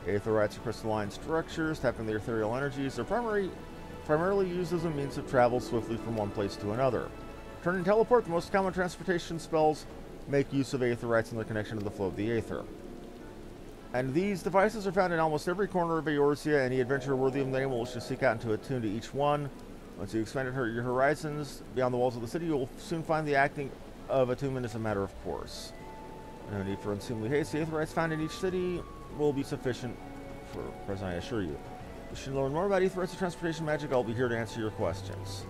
Aetherites are crystalline structures, tapping their ethereal energies. They're primarily used as a means of travel swiftly from one place to another. Turn and teleport, the most common transportation spells, make use of aetherites and their connection to the flow of the aether. And these devices are found in almost every corner of Eorzea. Any adventurer worthy of the name will just seek out and attune to each one. Once you've expanded your horizons beyond the walls of the city, you will soon find the acting of attunement as a matter of course. No need for unseemly haste. The aetherites found in each city will be sufficient for present, I assure you. If you should learn more about aetherites and transportation magic, I'll be here to answer your questions.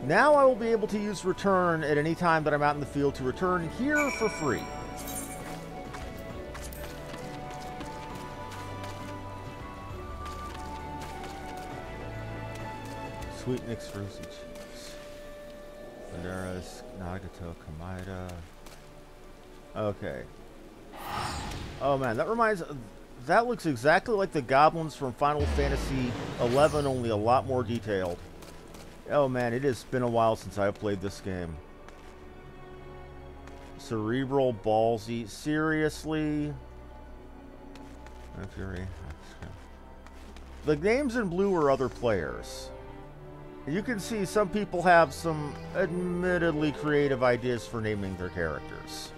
Now I will be able to use return at any time that I'm out in the field to return here for free. Sweet Nick's Frozen Cheese. Banderas, Nagato, Kamaida. Okay. Oh man, that looks exactly like the goblins from Final Fantasy XI, only a lot more detailed. Oh man, it has been a while since I played this game. Cerebral, ballsy, seriously? No Fury. The names in blue are other players. You can see some people have some admittedly creative ideas for naming their characters.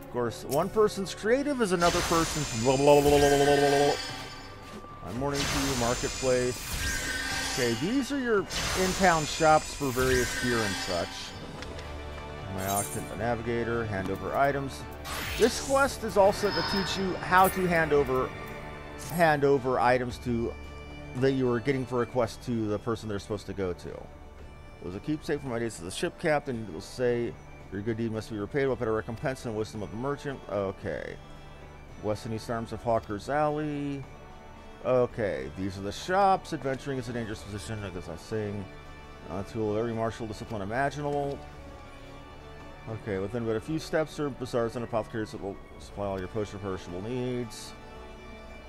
Of course, one person's creative is another person's blah, blah, blah, blah, blah, blah, blah. I'm morning to you, marketplace. Okay, these are your in-town shops for various gear and such. My Octant, the Navigator, hand over items. This quest is also to teach you how to hand over items to that you are getting for a quest to the person they're supposed to go to. It was a keepsake from my days as the ship captain. It will say, your good deed must be repaid. What better recompense than wisdom of the merchant? Okay. West and East Arms of Hawker's Alley. Okay, these are the shops. Adventuring is a dangerous position, as I was saying. Tool of every martial discipline imaginable. Okay, within but a few steps are bazaars and apothecaries that will supply all your potion perishable needs.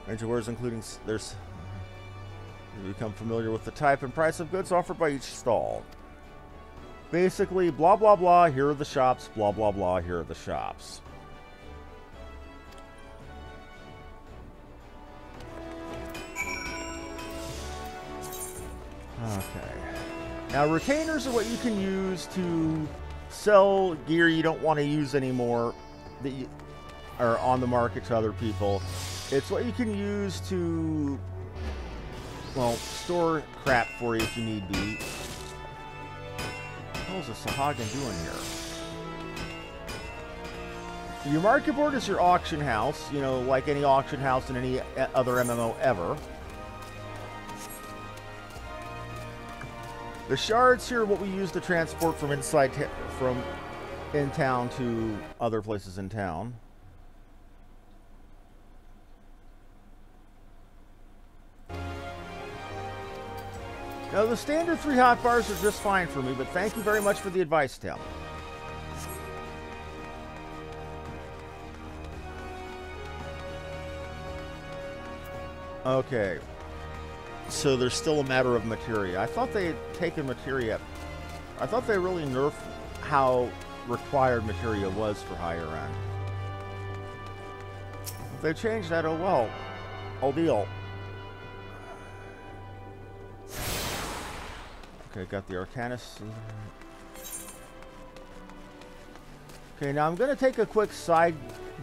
Range of wares including you become familiar with the type and price of goods offered by each stall. Basically, blah blah blah, here are the shops, blah blah blah, here are the shops. Okay. Now, retainers are what you can use to sell gear you don't want to use anymore that you are on the market to other people. It's what you can use to, well, store crap for you if you need be. What is a Sahagin doing here? Your market board is your auction house, you know, like any auction house in any other MMO ever. The shards here are what we use to transport from from in town to other places in town. Now, the standard 3 hotbars are just fine for me, but thank you very much for the advice, Tim. Okay. So there's still a matter of materia. I thought they had taken materia. I thought they really nerfed how required materia was for higher end. If they changed that, oh well. I'll deal. Okay, got the Arcanus. Okay, now I'm going to take a quick side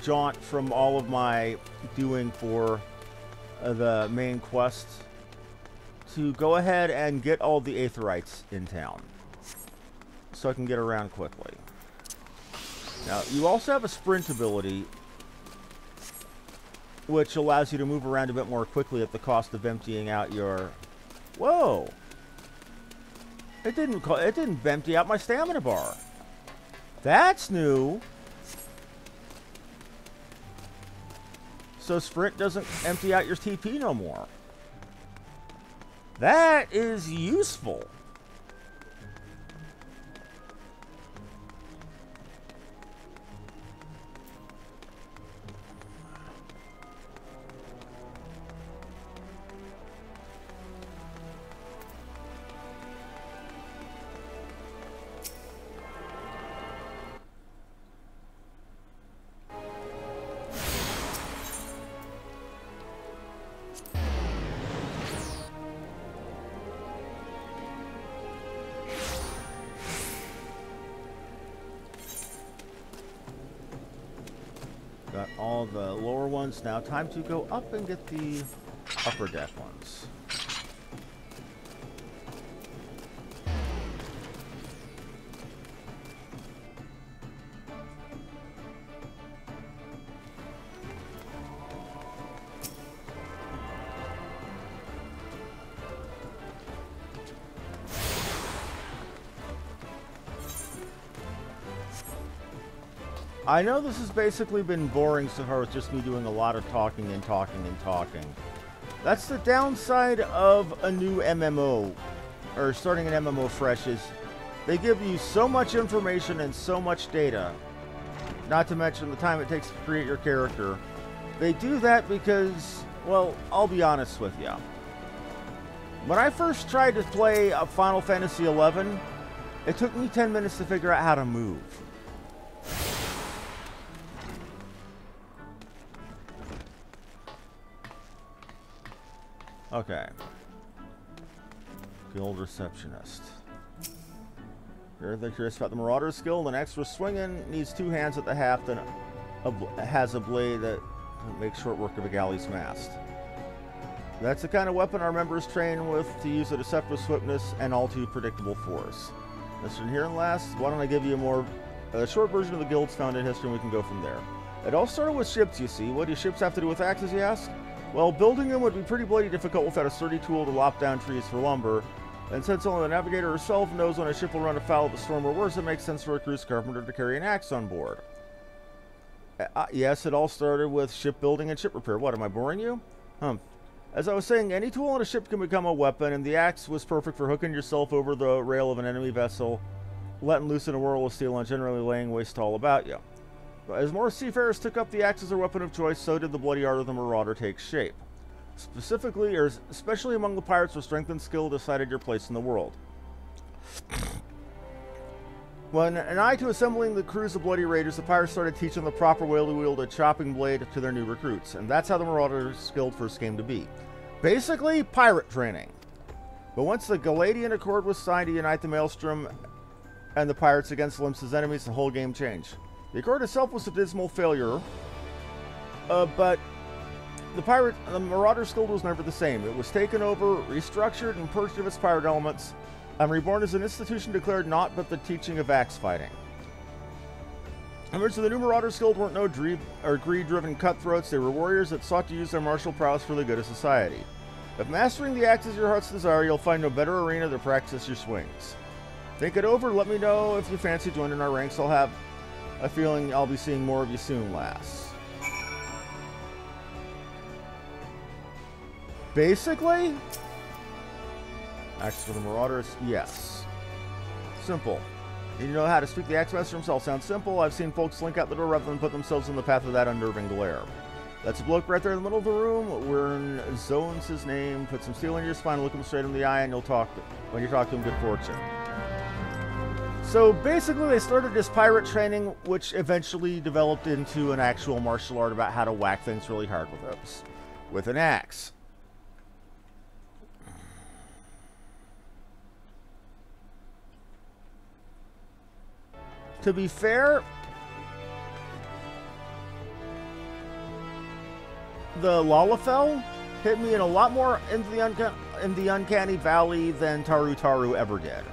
jaunt from all of my doing for the main quest to go ahead and get all the Aetherites in town so I can get around quickly. Now, you also have a sprint ability which allows you to move around a bit more quickly at the cost of emptying out your... Whoa! It didn't empty out my stamina bar. That's new. So sprint doesn't empty out your TP no more. That is useful. Got all the lower ones. Now time to go up and get the upper deck ones. I know this has basically been boring so far with just me doing a lot of talking and talking and talking. That's the downside of a new MMO, or starting an MMO fresh, is they give you so much information and so much data, not to mention the time it takes to create your character. They do that because, well, I'll be honest with you. When I first tried to play a Final Fantasy XI, it took me 10 minutes to figure out how to move. Okay. Guild Receptionist. You're curious about the Marauder's skill. An extra swinging needs 2 hands at the haft and has a blade that makes short work of a galley's mast. That's the kind of weapon our members train with to use a deceptive swiftness and all too predictable force. Listen here and last, why don't I give you a short version of the guild's founded history and we can go from there. It all started with ships, you see. What do ships have to do with axes, you ask? Well, building them would be pretty bloody difficult without a sturdy tool to lop down trees for lumber. And since only the navigator herself knows when a ship will run afoul of a storm or worse, it makes sense for a cruise carpenter to carry an axe on board. Yes, it all started with shipbuilding and ship repair. What, am I boring you? As I was saying, any tool on a ship can become a weapon, and the axe was perfect for hooking yourself over the rail of an enemy vessel, letting loose in a whirl of steel, and generally laying waste to all about you. As more seafarers took up the axe as their weapon of choice, so did the bloody art of the marauder take shape. Specifically, or especially among the pirates where strength and skill decided your place in the world. When an eye to assembling the crews of bloody raiders, the pirates started teaching the proper way to wield a chopping blade to their new recruits, and that's how the marauders' guild first came to be. Basically, pirate training. But once the Galadian Accord was signed to unite the Maelstrom and the pirates against Limsa's enemies, the whole game changed. The Accord itself was a dismal failure, but the Marauder's Guild was never the same. It was taken over, restructured, and purged of its pirate elements, and reborn as an institution declared naught but the teaching of axe fighting. Members of the new Marauder's Guild weren't no greed-driven cutthroats. They were warriors that sought to use their martial prowess for the good of society. If mastering the axe is your heart's desire, you'll find no better arena to practice your swings. Think it over, let me know if you fancy joining our ranks. I'll have a feeling I'll be seeing more of you soon, lass. Basically, axe for the Marauders, yes. Simple. You know how to speak the axe master himself. Sounds simple. I've seen folks slink out the door rather than put themselves in the path of that unnerving glare. That's a bloke right there in the middle of the room. Wearing Zone's his name. Put some steel in your spine, look him straight in the eye, and when you talk to him, good fortune. So basically, they started this pirate training, which eventually developed into an actual martial art about how to whack things really hard with an axe. To be fair, the Lalafell hit me in a lot more in the uncanny valley than Taru Taru ever did.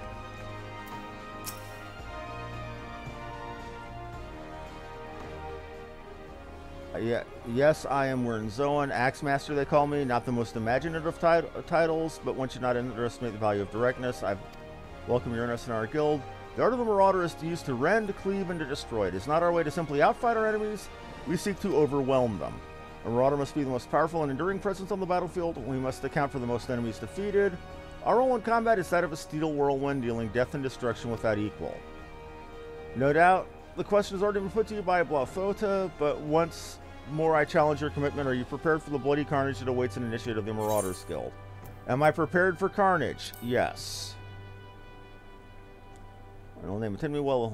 Yes, I am wearing Zoan, Axe Master they call me. Not the most imaginative titles, but once you not underestimate the value of directness, I welcome your interest in our guild. The art of the Marauder is to use to rend, cleave, and to destroy. It is not our way to simply outfight our enemies. We seek to overwhelm them. A Marauder must be the most powerful and enduring presence on the battlefield. We must account for the most enemies defeated. Our role in combat is that of a steel whirlwind, dealing death and destruction without equal. No doubt, the question has already been put to you by Blathota, but once more I challenge your commitment. Are you prepared for the bloody carnage that awaits an initiate of the Marauders Guild? Am I prepared for carnage? Yes. I'll name it. Tend me well.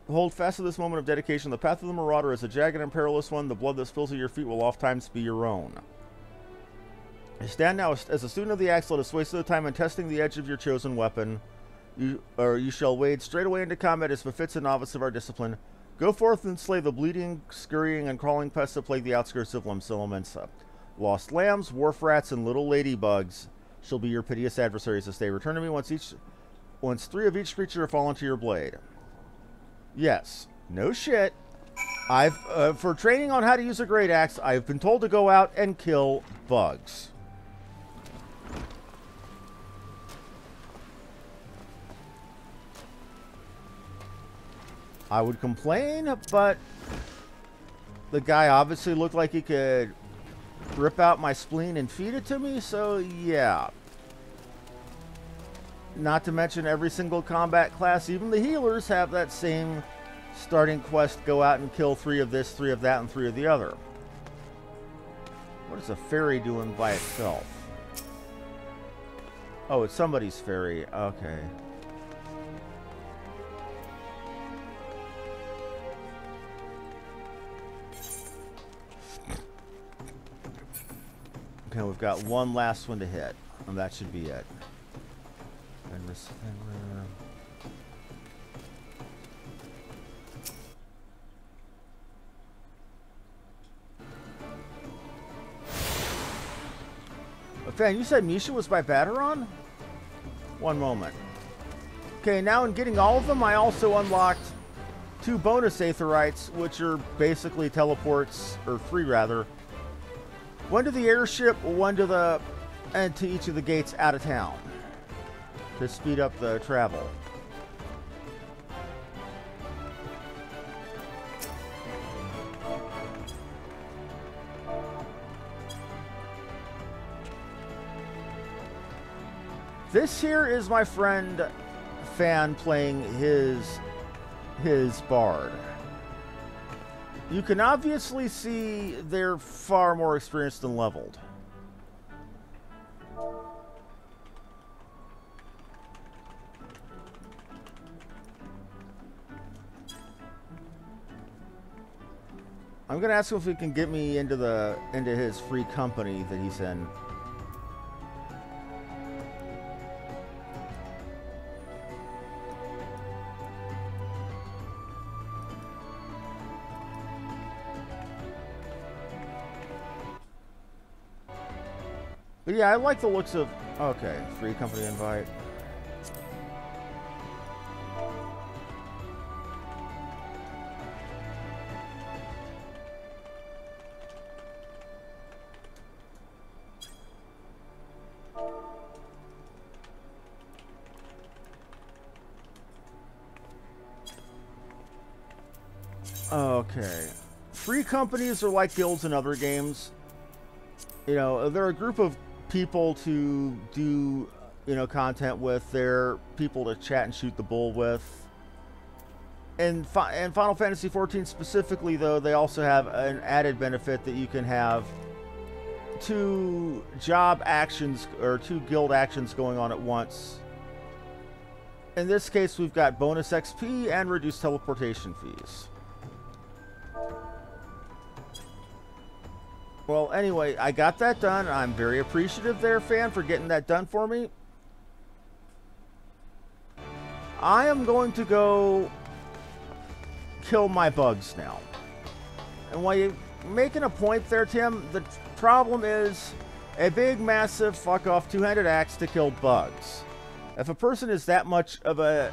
Hold fast to this moment of dedication. The path of the Marauder is a jagged and perilous one. The blood that spills at your feet will oftentimes be your own. You stand now as a student of the axe. Let us waste no time in testing the edge of your chosen weapon. You shall wade straight away into combat as befits a novice of our discipline. Go forth and slay the bleeding, scurrying, and crawling pests that plague the outskirts of Limsa Lominsa. Lost lambs, wharf rats, and little ladybugs shall be your piteous adversaries this day. Return to me once 3 of each creature have fallen to your blade. Yes. No shit. For training on how to use a great axe, I've been told to go out and kill bugs. I would complain, but the guy obviously looked like he could rip out my spleen and feed it to me, so yeah. Not to mention every single combat class, even the healers have that same starting quest, go out and kill 3 of this, 3 of that, and 3 of the other. What is a fairy doing by itself? Oh, it's somebody's fairy. Okay. Okay, we've got one last one to hit, and that should be it. And this Fan, you said Misha was by Bateron? One moment. Okay, now in getting all of them, I also unlocked 2 bonus Aetherites, which are basically teleports, or 3 rather. One to the airship, one to each of the gates out of town to speed up the travel. This here is my friend Fan playing his bard. You can obviously see they're far more experienced and leveled. I'm gonna ask him if he can get me into his free company that he's in. But yeah, I like the looks of... Okay, free company invite. Okay. Free companies are like guilds in other games. You know, they're a group of people to do, you know, content with. They're people to chat and shoot the bull with. And Final Fantasy XIV specifically, though, they also have an added benefit that you can have 2 job actions or 2 guild actions going on at once. In this case, we've got bonus XP and reduced teleportation fees. Well, anyway, I got that done. I'm very appreciative there, fan, for getting that done for me. I am going to go kill my bugs now. And while you're making a point there, Tim, the problem is a big, massive, fuck-off two-handed axe to kill bugs. If a person is that much of a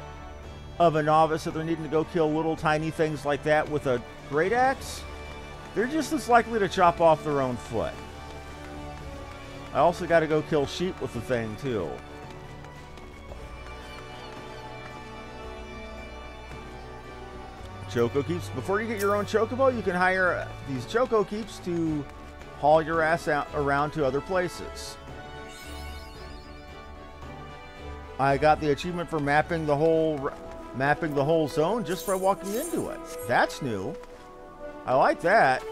novice that they're needing to go kill little tiny things like that with a great axe, they're just as likely to chop off their own foot. I also got to go kill sheep with the thing, too. Choco Keeps. Before you get your own Chocobo, you can hire these Choco Keeps to haul your ass out around to other places. I got the achievement for mapping the whole zone just by walking into it. That's new. I like that.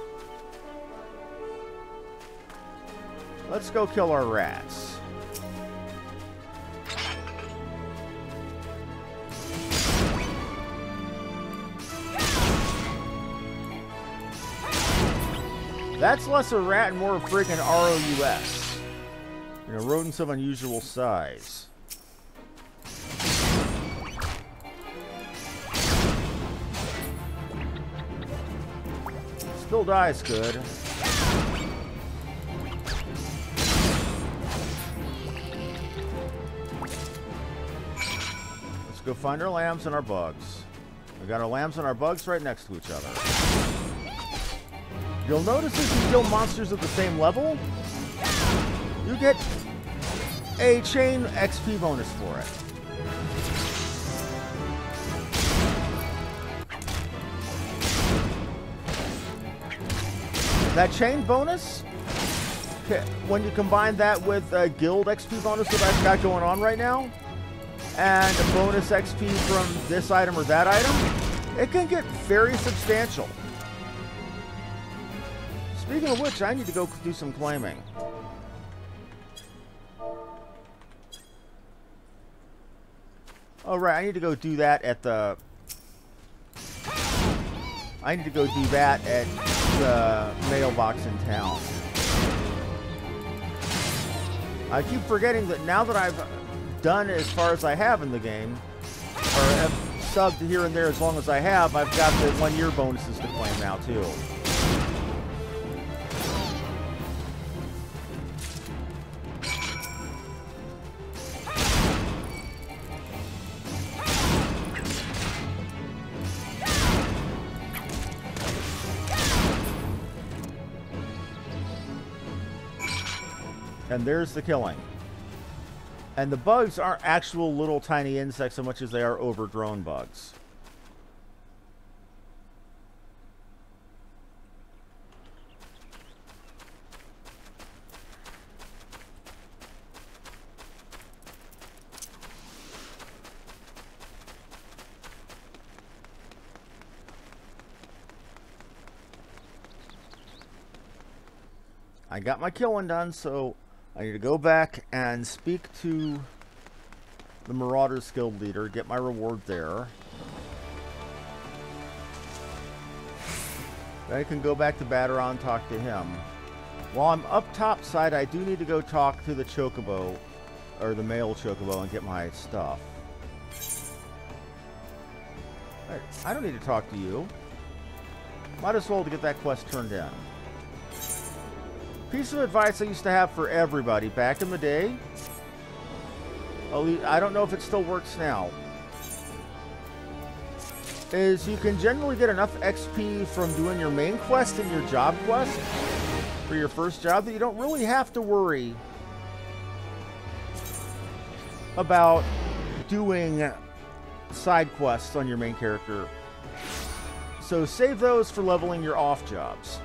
Let's go kill our rats. That's less a rat and more a friggin' ROUS. You know, rodents of unusual size. Still dies good. Let's go find our lambs and our bugs. We got our lambs and our bugs right next to each other. You'll notice if you kill monsters at the same level, you get a chain XP bonus for it. That chain bonus, when you combine that with a guild XP bonus that I've got going on right now, and a bonus XP from this item or that item, it can get very substantial. Speaking of which, I need to go do some claiming. Oh, right, I need to go do that at the... I need to go do that at the mailbox in town. I keep forgetting that now that I've done as far as I have in the game, or have subbed here and there as long as I have, I've got the 1-year bonuses to claim now, too. And there's the killing. And the bugs aren't actual little tiny insects so much as they are overgrown bugs. I got my killing done, so I need to go back and speak to the Marauders Guild leader, get my reward there. Then I can go back to Baderon and talk to him. While I'm up top side, I do need to go talk to the Chocobo, or the male Chocobo, and get my stuff. Right, I don't need to talk to you. Might as well to get that quest turned in. Piece of advice I used to have for everybody back in the day. I don't know if it still works now. Is you can generally get enough XP from doing your main quest and your job quest for your first job that you don't really have to worry about doing side quests on your main character. So save those for leveling your off jobs.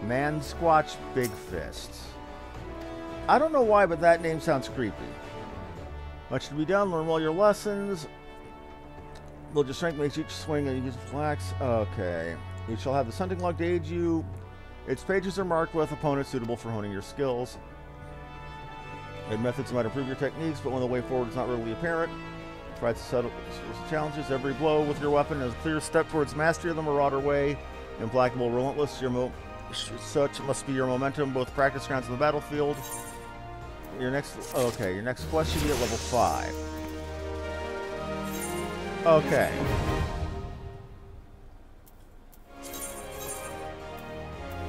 Man Squatch Big Fist. I don't know why, but that name sounds creepy. Much to be done. Learn well your lessons. Build your strength makes each swing and use flax. Okay. You shall have this hunting log to aid you. Its pages are marked with opponents suitable for honing your skills. And methods might improve your techniques, but when the way forward is not readily apparent, try to settle challenges. Every blow with your weapon is a clear step towards mastery of the Marauder way. Implacable, relentless. Such must be your momentum, both practice grounds and the battlefield. Your next quest should be at level 5. Okay.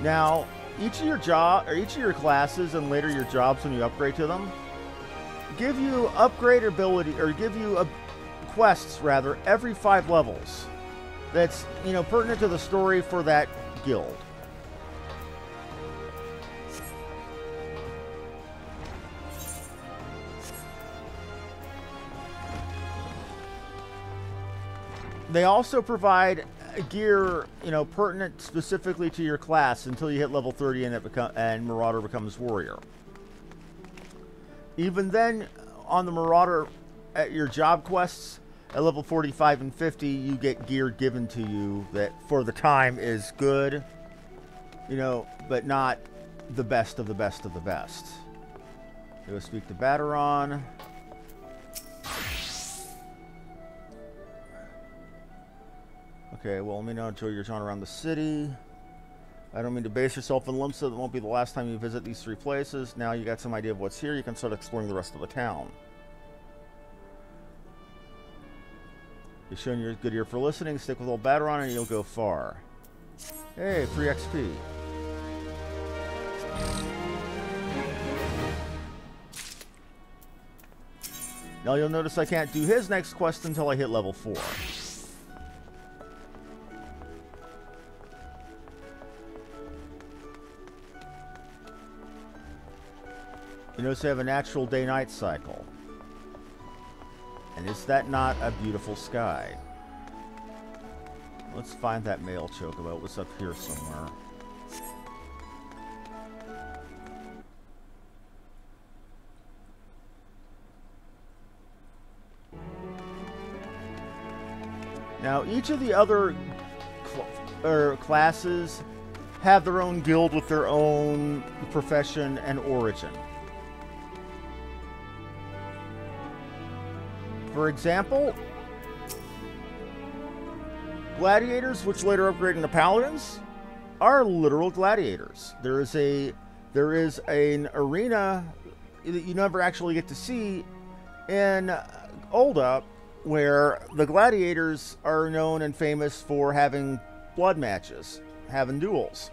Now, each of your classes and later your jobs when you upgrade to them give you upgrade ability, or give you quests rather every 5 levels. That's, you know, pertinent to the story for that guild. They also provide gear, you know, pertinent specifically to your class until you hit level 30 and Marauder becomes Warrior. Even then, on the Marauder, at your job quests, at level 45 and 50, you get gear given to you that, for the time, is good, you know, but not the best of the best of the best. Go speak to Bateron. Okay, well, let me know until you're drawn around the city. I don't mean to base yourself in Limsa. That won't be the last time you visit these 3 places. Now you got some idea of what's here, you can start exploring the rest of the town. You're showing your good ear for listening. Stick with old Bateron and you'll go far. Hey, free XP. Now you'll notice I can't do his next quest until I hit level 4. You notice they have a natural day-night cycle. And is that not a beautiful sky? Let's find that male chocobo. It was up here somewhere. Now, each of the other classes have their own guild with their own profession and origin. For example, gladiators, which later upgrade into paladins, are literal gladiators. There is an arena that you never actually get to see in Ul'dah, where the gladiators are known and famous for having blood matches, having duels.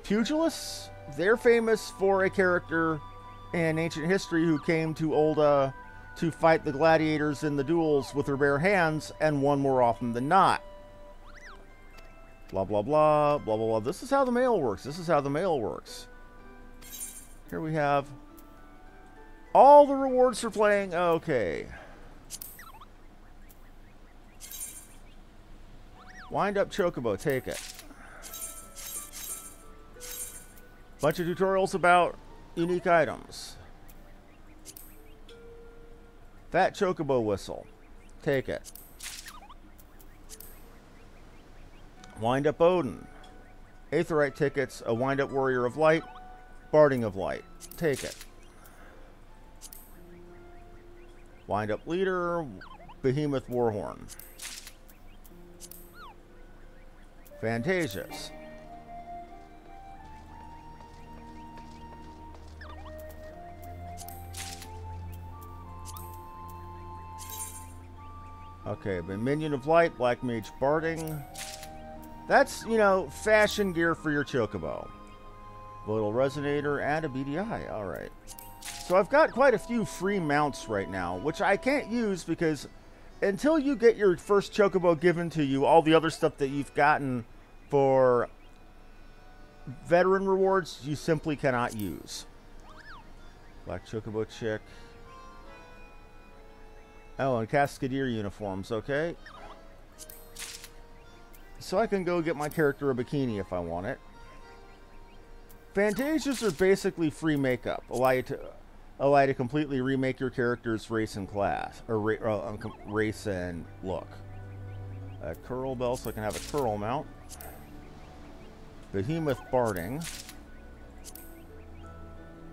Pugilists, they're famous for a character in ancient history who came to Ul'dah to fight the gladiators in the duels with her bare hands and won more often than not. Blah, blah, blah, blah, blah, blah. This is how the mail works. This is how the mail works. Here we have all the rewards for playing. Okay. Wind up Chocobo. Take it. Bunch of tutorials about unique items. Fat Chocobo Whistle. Take it. Wind up Odin. Aetheryte tickets. A wind up Warrior of Light. Barding of Light. Take it. Wind up Leader. Behemoth Warhorn. Fantasias. Okay, but Minion of Light, Black Mage Barding. That's, you know, fashion gear for your Chocobo. Little Resonator and a BDI. Alright. So I've got quite a few free mounts right now, which I can't use because until you get your first Chocobo given to you, all the other stuff that you've gotten for veteran rewards, you simply cannot use. Black Chocobo chick. Oh, and Cascadier uniforms, okay. So I can go get my character a bikini if I want it. Fantasias are basically free makeup. Allow you to completely remake your character's race and class, or race and look. A curl bell, so I can have a curl mount. Behemoth Barding.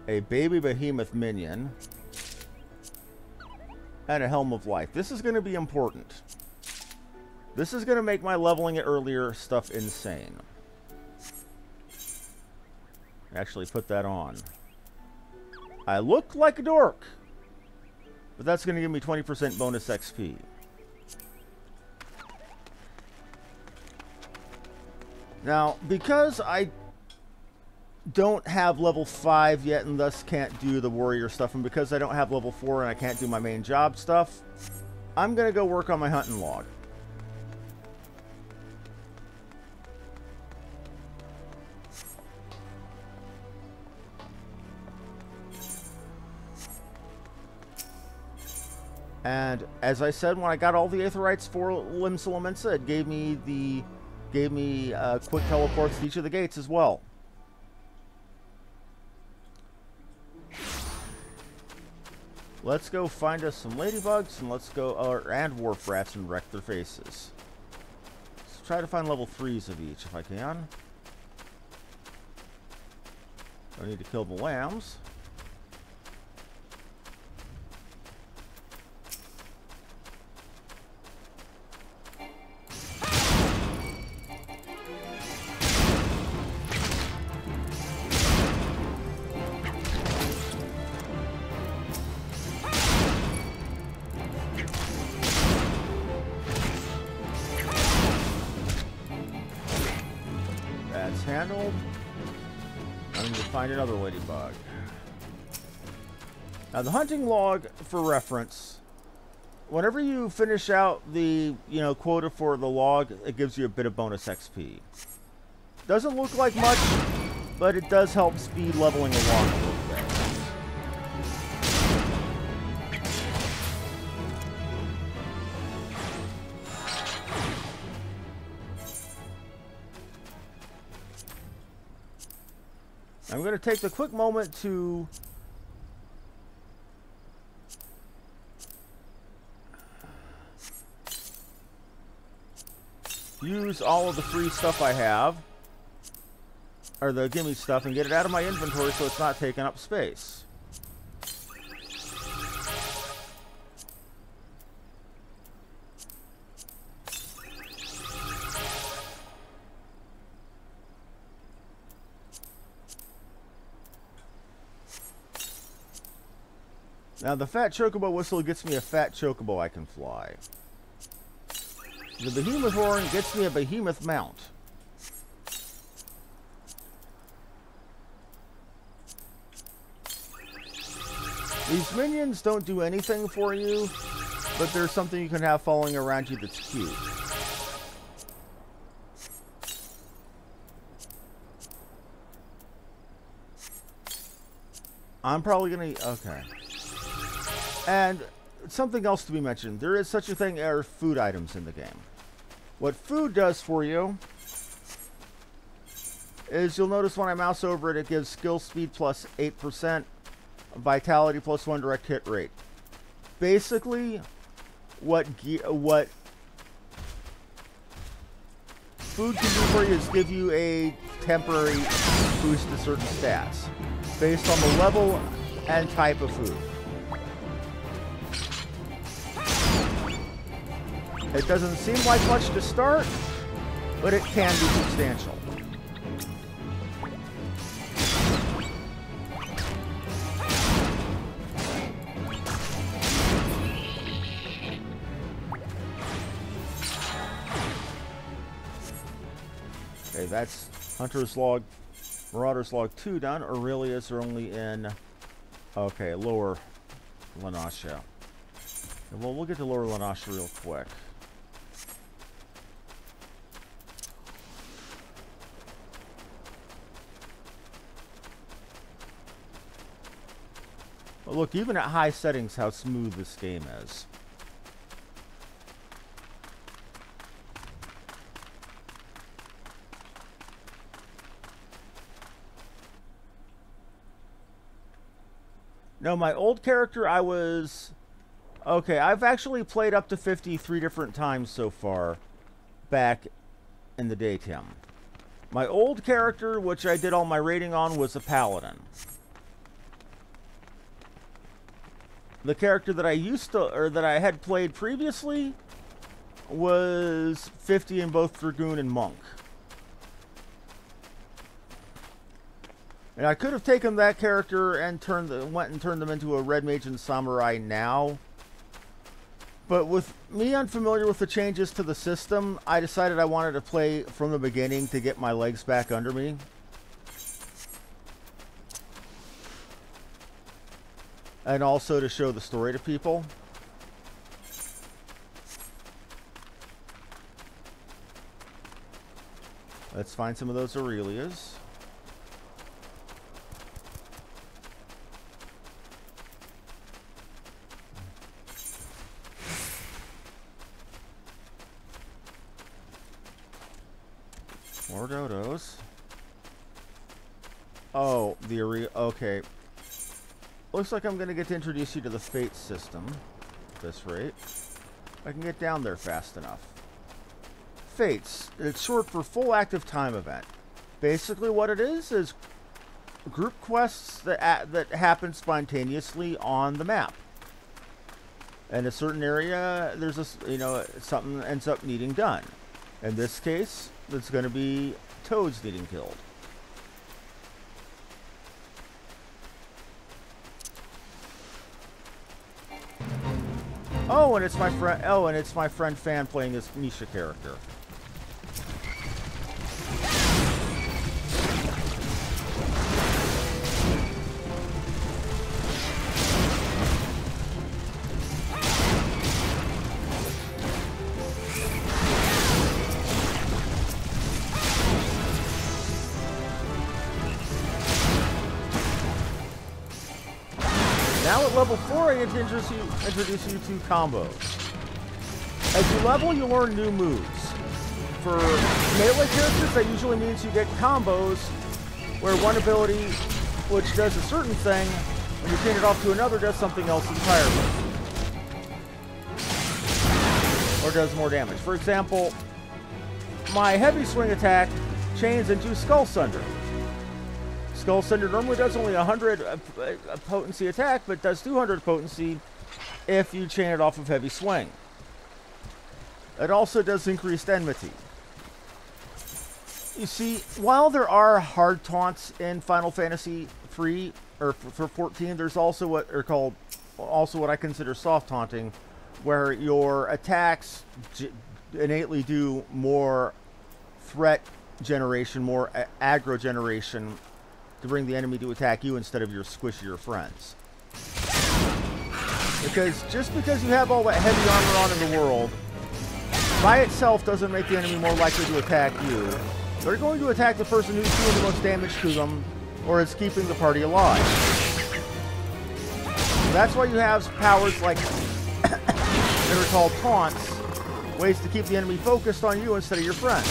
A baby Behemoth minion. And a Helm of Life. This is going to be important. This is going to make my leveling it earlier stuff insane. Actually, put that on. I look like a dork. But that's going to give me 20% bonus XP. Now, because I don't have level 5 yet and thus can't do the warrior stuff, and because I don't have level 4 and I can't do my main job stuff, I'm going to go work on my hunting log. And as I said, when I got all the Aetherites for Lim Solomensa, it gave me quick teleports to each of the gates as well. Let's go find us some ladybugs, and let's go, and wharf rats, and wreck their faces. Let's try to find level 3s of each if I can. I need to kill the lambs. Handled. I need to find another ladybug. Now the hunting log, for reference, whenever you finish out the quota for the log, it gives you a bit of bonus XP. Doesn't look like much, but it does help speed leveling along a little bit. I'm going to take the quick moment to use all of the free stuff I have, or the gimme stuff, and get it out of my inventory so it's not taking up space. Now, the Fat Chocobo Whistle gets me a Fat Chocobo I can fly. The Behemoth Horn gets me a Behemoth Mount. These minions don't do anything for you, but there's something you can have following around you that's cute. I'm probably gonna... okay. And something else to be mentioned. There is such a thing as food items in the game. What food does for you is you'll notice when I mouse over it, it gives skill speed plus 8%, vitality plus 1 direct hit rate. Basically, what food can do for you is give you a temporary boost to certain stats based on the level and type of food. It doesn't seem like much to start, but it can be substantial. that's Hunter's Log, Marauder's Log 2 done. Aurelius are only in, okay, Lower Lanasha. Well, we'll get to Lower Lanasha real quick. But look, even at high settings, how smooth this game is. No, my old character, I was... Okay, I've actually played up to 50 3 different times so far back in the day, Tim. My old character, which I did all my rating on, was a paladin. The character that I used to, or that I had played previously, was 50 in both Dragoon and Monk. And I could have taken that character and went and turned them into a Red Mage and Samurai now. But with me unfamiliar with the changes to the system, I decided I wanted to play from the beginning to get my legs back under me. And also to show the story to people. Let's find some of those Aurelias. More dodos. Oh, the Aurelia. Okay. Looks like I'm going to get to introduce you to the Fate system at this rate. I can get down there fast enough. Fates. It's short for Full Active Time Event. Basically what it is group quests that happen spontaneously on the map. In a certain area, there's a, something ends up needing done. In this case, it's going to be toads needing killed. Oh, and it's my friend. Oh, and it's my friend Fan playing this Misha character. Now at level 4, I get to introduce you to combos. As you level, you learn new moves. For melee characters, that usually means you get combos where one ability, which does a certain thing, when you chain it off to another, does something else entirely. Or does more damage. For example, my heavy swing attack chains into Skull Sunder. Skull Sunder normally does only 100 potency attack, but does 200 potency if you chain it off of heavy swing. It also does increased enmity. You see, while there are hard taunts in Final Fantasy 3 or for 14, there's also what are called, also what I consider soft taunting, where your attacks innately do more threat generation, more aggro generation, to bring the enemy to attack you instead of your squishier friends. Because just because you have all that heavy armor on in the world, by itself doesn't make the enemy more likely to attack you. They're going to attack the person who's doing the most damage to them, or is keeping the party alive. That's why you have powers like that are called taunts, ways to keep the enemy focused on you instead of your friends.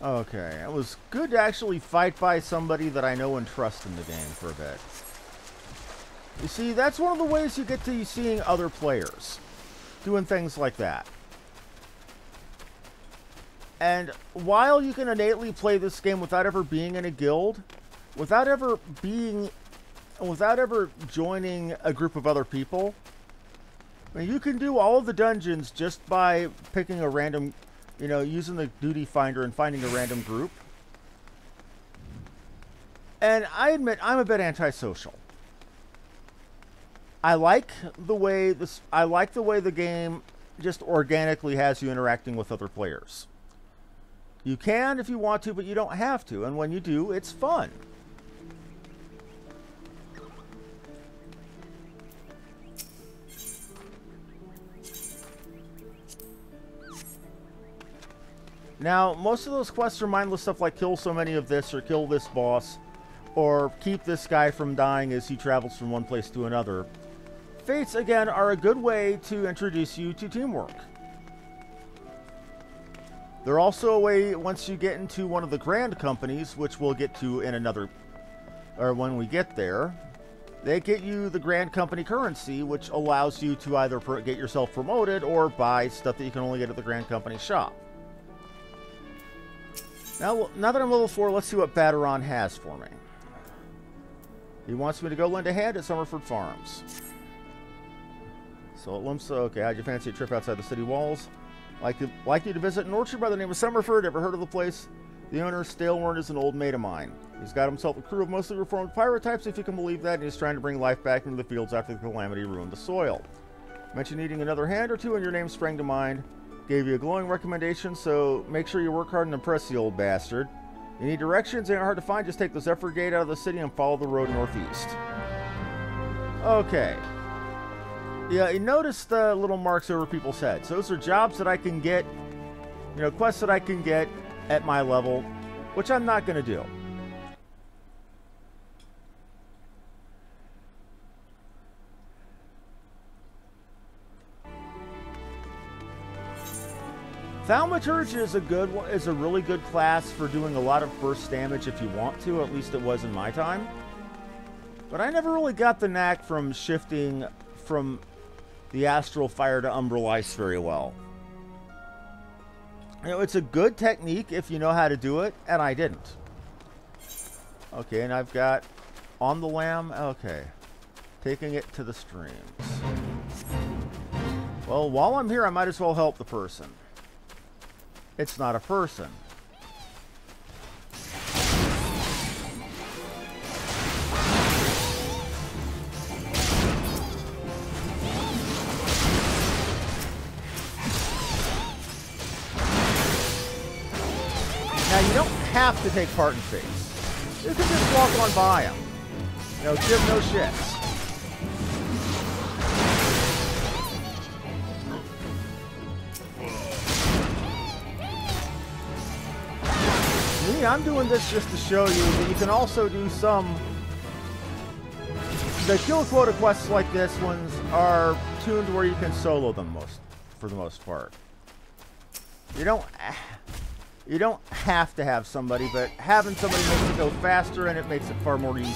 Okay, it was good to actually fight by somebody that I know and trust in the game for a bit. You see, that's one of the ways you get to seeing other players doing things like that. And while you can innately play this game without ever being in a guild, without ever joining a group of other people, I mean, you can do all of the dungeons just by picking a random, you know, using the duty finder and finding a random group. And I admit, I'm a bit antisocial. I like the way the game just organically has you interacting with other players. You can if you want to, but you don't have to. And when you do, it's fun. Now, most of those quests are mindless stuff like kill so many of this, or kill this boss, or keep this guy from dying as he travels from one place to another. Fates, again, are a good way to introduce you to teamwork. They're also a way, once you get into one of the grand companies, which we'll get to in another, or when we get there, they get you the grand company currency, which allows you to either get yourself promoted or buy stuff that you can only get at the grand company shop. Now that I'm level 4, let's see what Baderon has for me. He wants me to go lend a hand at Summerford Farms. So at Limsa, okay, how'd you fancy a trip outside the city walls? Like you to visit an orchard by the name of Summerford. Ever heard of the place? The owner, Staleworn, is an old mate of mine. He's got himself a crew of mostly reformed pirate types, if you can believe that, and he's trying to bring life back into the fields after the calamity ruined the soil. Mentioned needing another hand or two, and your name sprang to mind. Gave you a glowing recommendation, so make sure you work hard and impress the old bastard. You need directions, they aren't hard to find. Just take the Zephyr Gate out of the city and follow the road northeast. Okay. Yeah, you notice the little marks over people's heads. Those are jobs that I can get, you know, quests that I can get at my level, which I'm not going to do. Thaumaturge is a really good class for doing a lot of burst damage if you want to. At least it was in my time. But I never really got the knack from shifting from the Astral Fire to Umbral Ice very well. You know, it's a good technique if you know how to do it, and I didn't. Okay, and I've got On the Lamb. Okay. Taking it to the streams. Well, while I'm here, I might as well help the person. It's not a person. Now, you don't have to take part in fates. You can just walk on by them. You know, give no shits. I'm doing this just to show you that you can also do some... The kill quota quests like this ones are tuned where you can solo them for the most part. You don't have to have somebody, but having somebody makes it go faster and it makes it far more easy.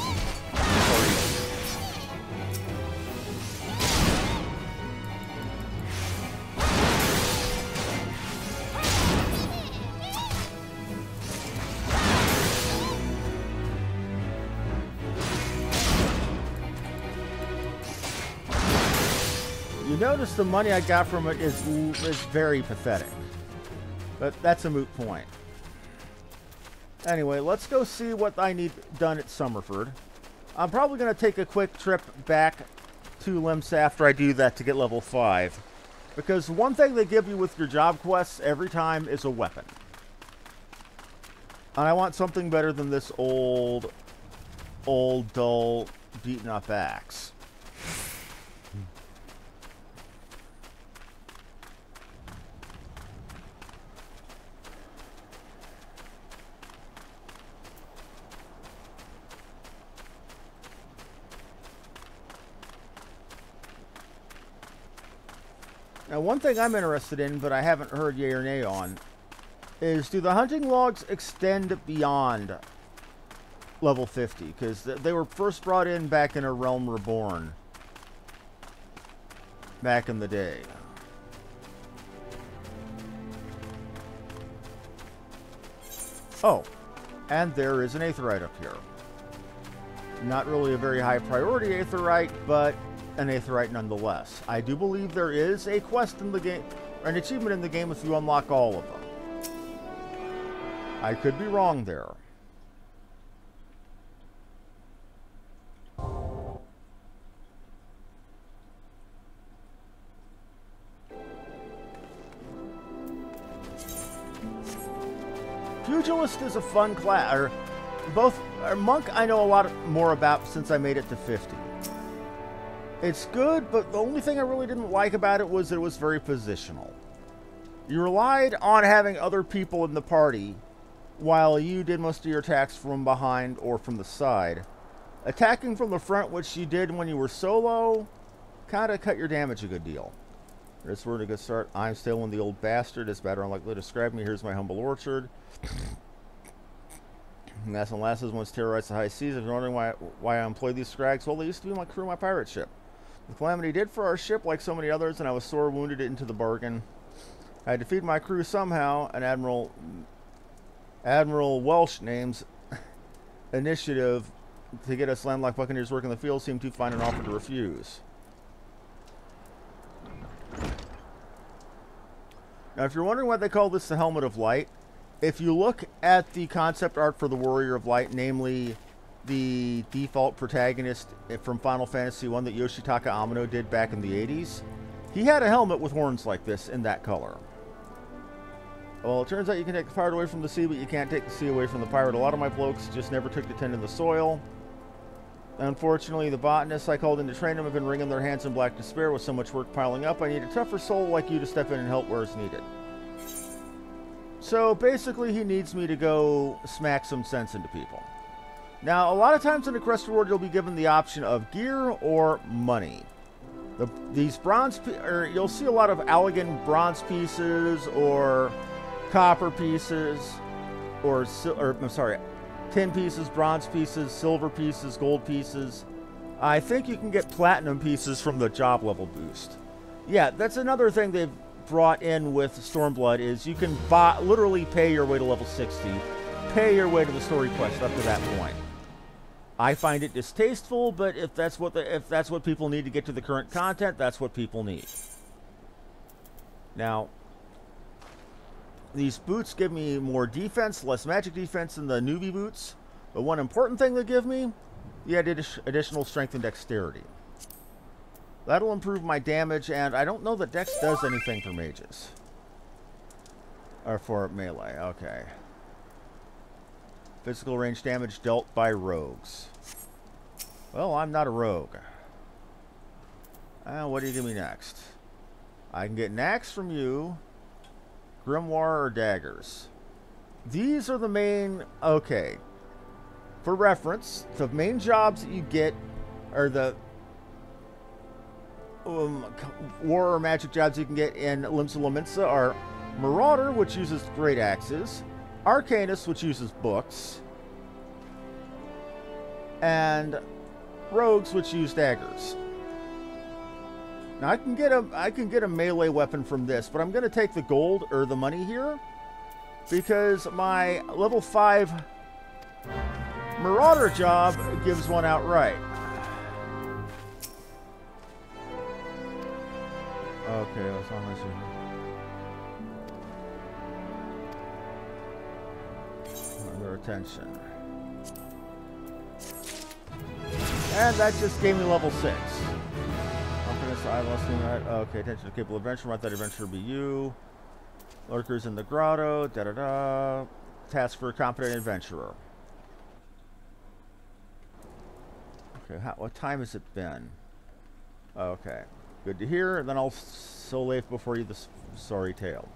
Notice the money I got from it is very pathetic. But that's a moot point. Anyway, let's go see what I need done at Summerford. I'm probably going to take a quick trip back to Limsa after I do that to get level 5. Because one thing they give you with your job quests every time is a weapon. And I want something better than this old, dull, beaten up axe. Now, one thing I'm interested in, but I haven't heard yay or nay on, is do the hunting logs extend beyond level 50? Because they were first brought in back in A Realm Reborn, back in the day. Oh, and there is an Aetheryte up here. Not really a very high priority Aetheryte, but an aetheryte nonetheless. I do believe there is a quest in the game, or an achievement in the game if you unlock all of them. I could be wrong there. Pugilist is a fun class, or Monk I know a lot more about since I made it to 50. It's good, but the only thing I really didn't like about it was that it was very positional. You relied on having other people in the party, while you did most of your attacks from behind or from the side. Attacking from the front, which you did when you were solo, kind of cut your damage a good deal. Here's where to get started. I'm still in the old bastard. It's better unlikely to describe me. Here's my humble orchard. Mass and Lasses once terrorized the high seas. If you're wondering why I employed these scrags, well, they used to be my crew on my pirate ship. The calamity did for our ship, like so many others, and I was sore wounded into the bargain. I had to feed my crew somehow, and Admiral Welsh name's initiative to get us landlocked buccaneers working the field seemed too fine an offer to refuse. Now, if you're wondering why they call this the Helmet of Light, if you look at the concept art for the Warrior of Light, namely the default protagonist from Final Fantasy I that Yoshitaka Amano did back in the 80s, he had a helmet with horns like this in that color. Well, it turns out you can take the pirate away from the sea, but you can't take the sea away from the pirate. A lot of my blokes just never took to tending the soil. Unfortunately, the botanists I called in to train them have been wringing their hands in black despair with so much work piling up. I need a tougher soul like you to step in and help where it's needed. So basically, he needs me to go smack some sense into people. Now, a lot of times in the quest reward, you'll be given the option of gear or money. These bronze, or you'll see a lot of Allegan bronze pieces or copper pieces, or I'm sorry, tin pieces, bronze pieces, silver pieces, gold pieces. I think you can get platinum pieces from the job level boost. Yeah, that's another thing they've brought in with Stormblood is you can literally pay your way to level 60, pay your way to the story quest up to that point. I find it distasteful, but if that's what people need to get to the current content, that's what people need. Now, these boots give me more defense, less magic defense than the newbie boots. But one important thing they give me, the additional strength and dexterity. That'll improve my damage, and I don't know that Dex does anything for mages. Or for melee, okay. Physical range damage dealt by rogues. Well, I'm not a rogue. What do you give me next? I can get an axe from you, grimoire, or daggers. These are the main... Okay. For reference, the main jobs that you get are the war or magic jobs you can get in Limsa Lominsa are Marauder, which uses great axes, Arcanist, which uses books, and Rogues, which use daggers. Now I can get a melee weapon from this, but I'm going to take the gold or the money here because my level 5 Marauder job gives one outright. Okay, that's not my their attention. And that just gave me level 6. Okay, attention to capable adventure. Want that adventure be you. Lurkers in the grotto. Da-da-da. Task for a competent adventurer. Okay, what time has it been? Okay. Good to hear. Then I'll solate before you the sorry tale.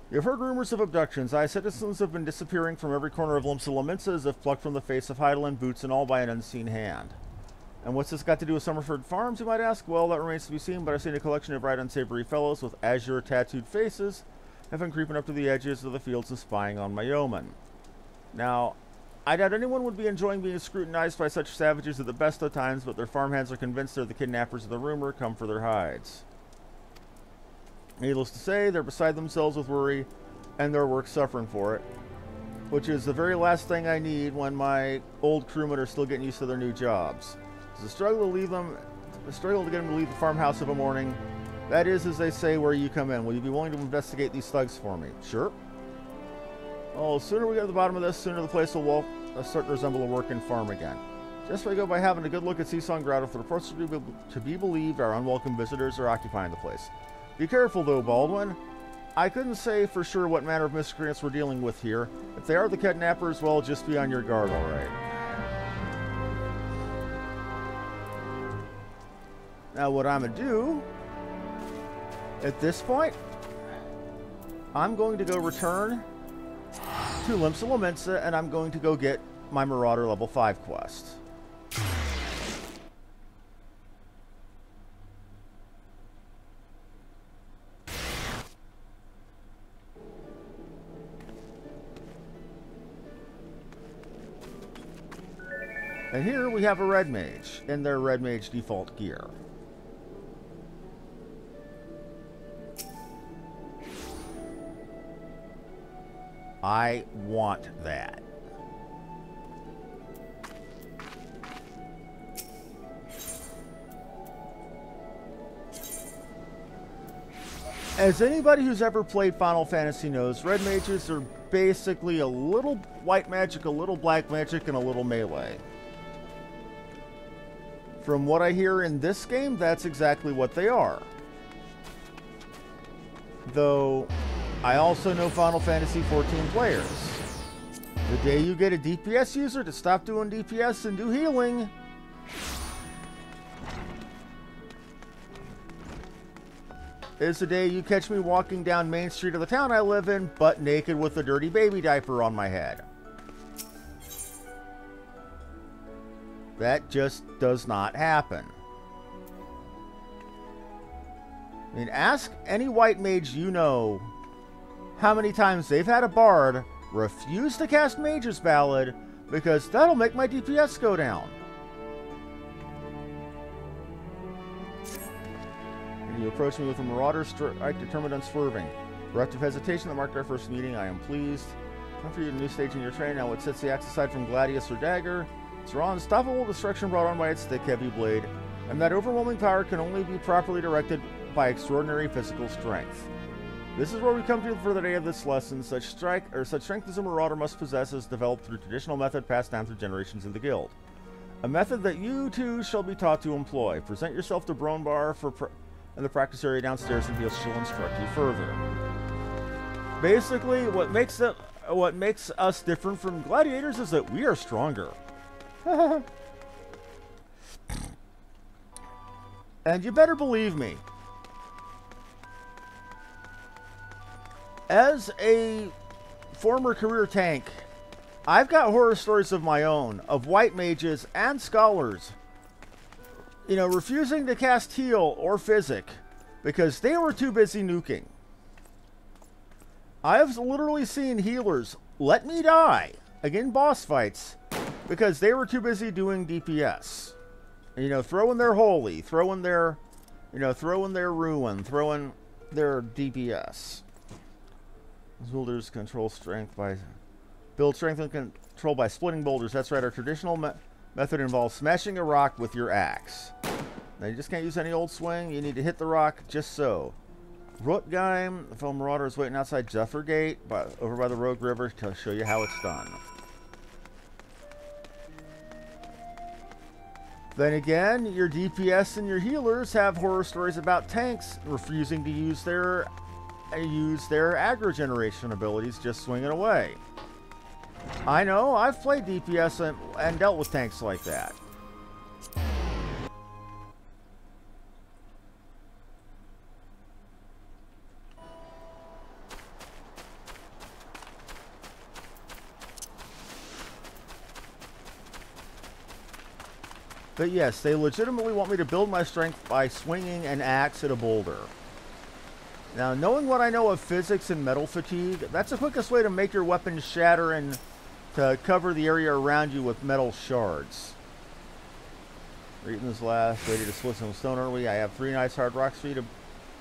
You've heard rumors of abductions. Citizens have been disappearing from every corner of Limsa Lominsa as if plucked from the face of Hydaelyn, boots and all by an unseen hand. And what's this got to do with Summerford Farms, you might ask? Well, that remains to be seen, but I've seen a collection of bright unsavory fellows with azure tattooed faces have been creeping up to the edges of the fields and spying on my yeomen. Now, I doubt anyone would be enjoying being scrutinized by such savages at the best of times, but their farmhands are convinced they're the kidnappers of the rumor, come for their hides. Needless to say, they're beside themselves with worry, and their work suffering for it, which is the very last thing I need when my old crewmen are still getting used to their new jobs. It's a struggle to leave them struggle to get him to leave the farmhouse of a morning. That is, as they say, where you come in. Will you be willing to investigate these thugs for me? Sure. Oh, the sooner we get to the bottom of this, sooner the place will start to resemble a working farm again. Just by having a good look at Seasong Grotto, if the reports to be believed, our unwelcome visitors are occupying the place. Be careful, though, Baldwin. I couldn't say for sure what manner of miscreants we're dealing with here. If they are the kidnappers, well, just be on your guard, all right. Now, what I'm going to do, at this point, I'm going to go return to Limsa Lominsa, and I'm going to go get my Marauder level 5 quest. And here we have a Red Mage in their Red Mage default gear. I want that. As anybody who's ever played Final Fantasy knows, Red Mages are basically a little white magic, a little black magic, and a little melee. From what I hear in this game, that's exactly what they are. Though, I also know Final Fantasy 14 players. The day you get a DPS user to stop doing DPS and do healing, is the day you catch me walking down Main Street of the town I live in, butt naked with a dirty baby diaper on my head. That just does not happen. I mean, ask any white mage you know how many times they've had a bard refuse to cast Mage's Ballad because that'll make my DPS go down. And you approach me with a Marauder strike determined on swerving. Bereft of hesitation that marked our first meeting, I am pleased. Time for you to new stage in your train. Now what sets the axe aside from Gladius or Dagger? It's raw, unstoppable destruction brought on by its thick, heavy blade, and that overwhelming power can only be properly directed by extraordinary physical strength. This is where we come to for the day of this lesson. Such strength as a Marauder must possess is developed through traditional method passed down through generations in the guild. A method that you too shall be taught to employ. Present yourself to Bronbar in the practice area downstairs, and she'll instruct you further. Basically, what makes us different from gladiators is that we are stronger. And you better believe me, as a former career tank, I've got horror stories of my own of white mages and scholars, you know, refusing to cast heal or physic because they were too busy nuking. I've literally seen healers let me die again boss fights because they were too busy doing DPS. You know, throwing their holy, throwing their ruin, throwing their DPS. Boulders control strength by... Build strength and control by splitting boulders. That's right, our traditional method involves smashing a rock with your axe. Now, you just can't use any old swing. You need to hit the rock just so. Rutgeim, the fellow Marauder, is waiting outside Zephyr Gate, over by the Rogue River, to show you how it's done. Then again, your DPS and your healers have horror stories about tanks refusing to use their aggro generation abilities, just swinging away. I know, I've played DPS and dealt with tanks like that. But yes, they legitimately want me to build my strength by swinging an axe at a boulder. Now, knowing what I know of physics and metal fatigue, that's the quickest way to make your weapon shatter and to cover the area around you with metal shards. Reading this last, ready to split some stone early. I have 3 nice hard rocks for you to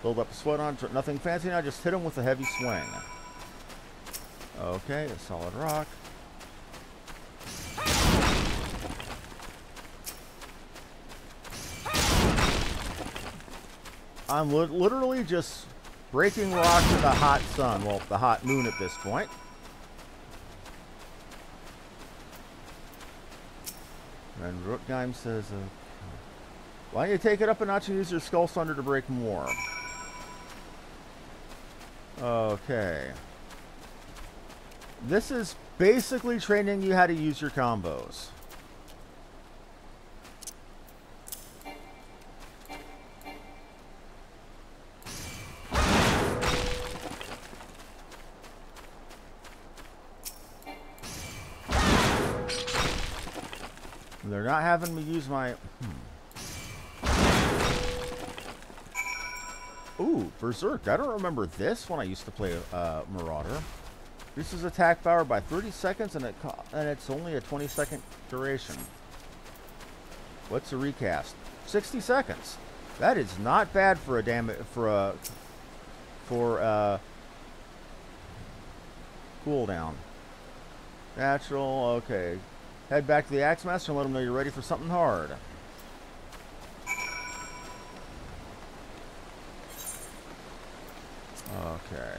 build up a sweat on. Nothing fancy now, just hit them with a heavy swing. Okay, a solid rock. I'm literally just breaking rocks in the hot sun. Well, the hot moon at this point. And Rootgeim says, why don't you take it up a notch and use your Skull Thunder to break more? Okay. This is basically training you how to use your combos. They're not having me use my... Ooh, Berserk. I don't remember this when I used to play Marauder. Reduces attack power by 30 seconds, and it's only a 20-second duration. What's a recast? 60 seconds. That is not bad for a cooldown. Natural. Okay. Head back to the Axe Master and let him know you're ready for something hard. Okay.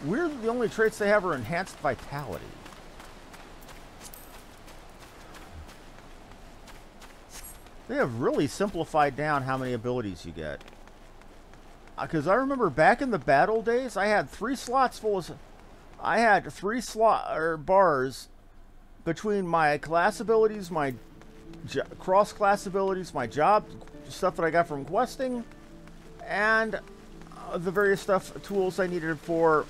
Weird, the only traits they have are enhanced vitality. They have really simplified down how many abilities you get. Because I remember back in the battle days, I had 3 slots full of... I had 3 bars between my class abilities, my cross-class abilities, my job, stuff that I got from questing, and the various tools I needed for,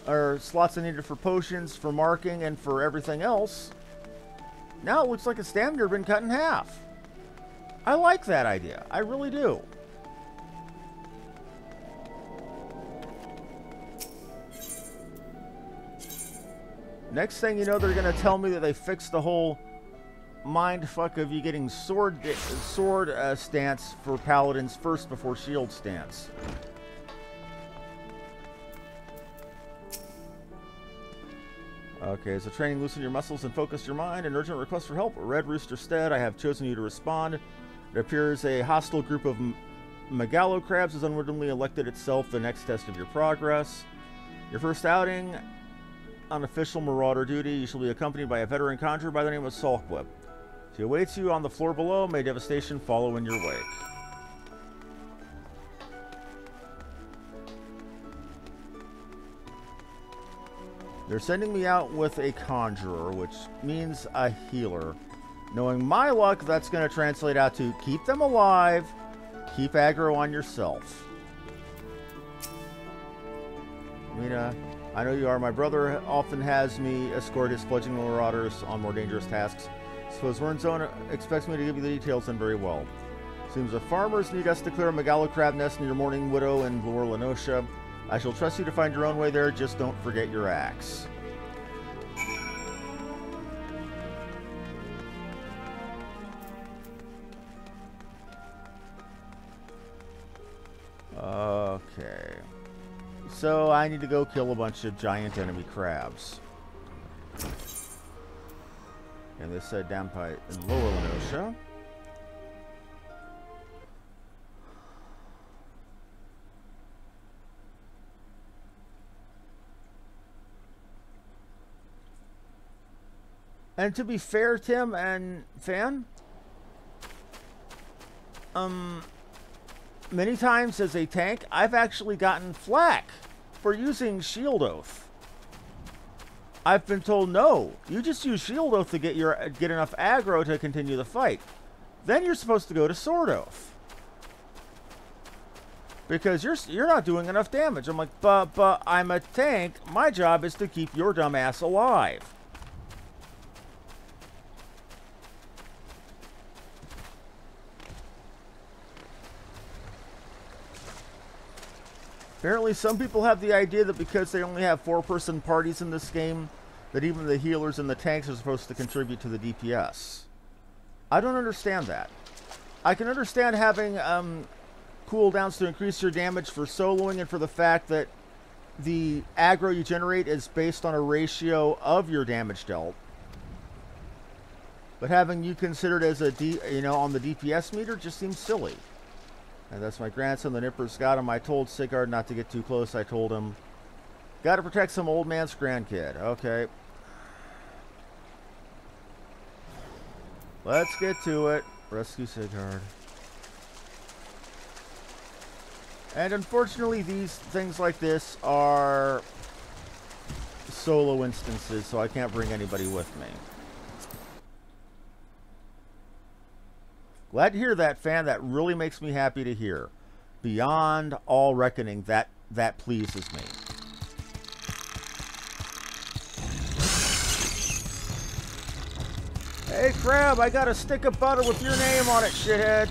or slots I needed for potions, for marking, and for everything else. Now it looks like a stamina been cut in half. I like that idea. I really do. Next thing you know, they're going to tell me that they fixed the whole mindfuck of you getting sword stance for paladins first before shield stance. Okay, as a training, loosen your muscles and focus your mind. An urgent request for help. Red Rooster Stead, I have chosen you to respond. It appears a hostile group of Megalo crabs has unwittingly elected itself the next test of your progress. Your first outing on official Marauder duty, you shall be accompanied by a veteran conjurer by the name of Sulkwhip. He awaits you on the floor below. May devastation follow in your wake. They're sending me out with a conjurer, which means a healer. Knowing my luck, that's going to translate out to keep them alive, keep aggro on yourself. Mina, I know you are. My brother often has me escort his fledgling marauders on more dangerous tasks. Suppose Wernzone expects me to give you the details then very well. Seems the farmers need us to clear a Megalo crab nest near Morning Widow in Lower Lenosha. I shall trust you to find your own way there, just don't forget your axe. Okay. So I need to go kill a bunch of giant enemy crabs. And this said down by in Lower Lenosha. And to be fair, Tim and Fan, many times as a tank, I've actually gotten flack for using Shield Oath. I've been told, no, you just use Shield Oath to get enough aggro to continue the fight. Then you're supposed to go to Sword Oath. Because you're not doing enough damage. I'm like, but I'm a tank. My job is to keep your dumb ass alive. Apparently some people have the idea that because they only have 4-person parties in this game, that even the healers and the tanks are supposed to contribute to the DPS. I don't understand that. I can understand having cooldowns to increase your damage for soloing and for the fact that the aggro you generate is based on a ratio of your damage dealt. But having you considered as a on the DPS meter just seems silly. And that's my grandson, the Nipper's got him. I told Sigurd not to get too close. I told him, gotta protect some old man's grandkid. Okay. Let's get to it. Rescue Sigurd. And unfortunately, these things like this are solo instances, so I can't bring anybody with me. Glad to hear that, fan. That really makes me happy to hear. Beyond all reckoning, that pleases me. Hey, Crab, I got a stick of butter with your name on it, shithead.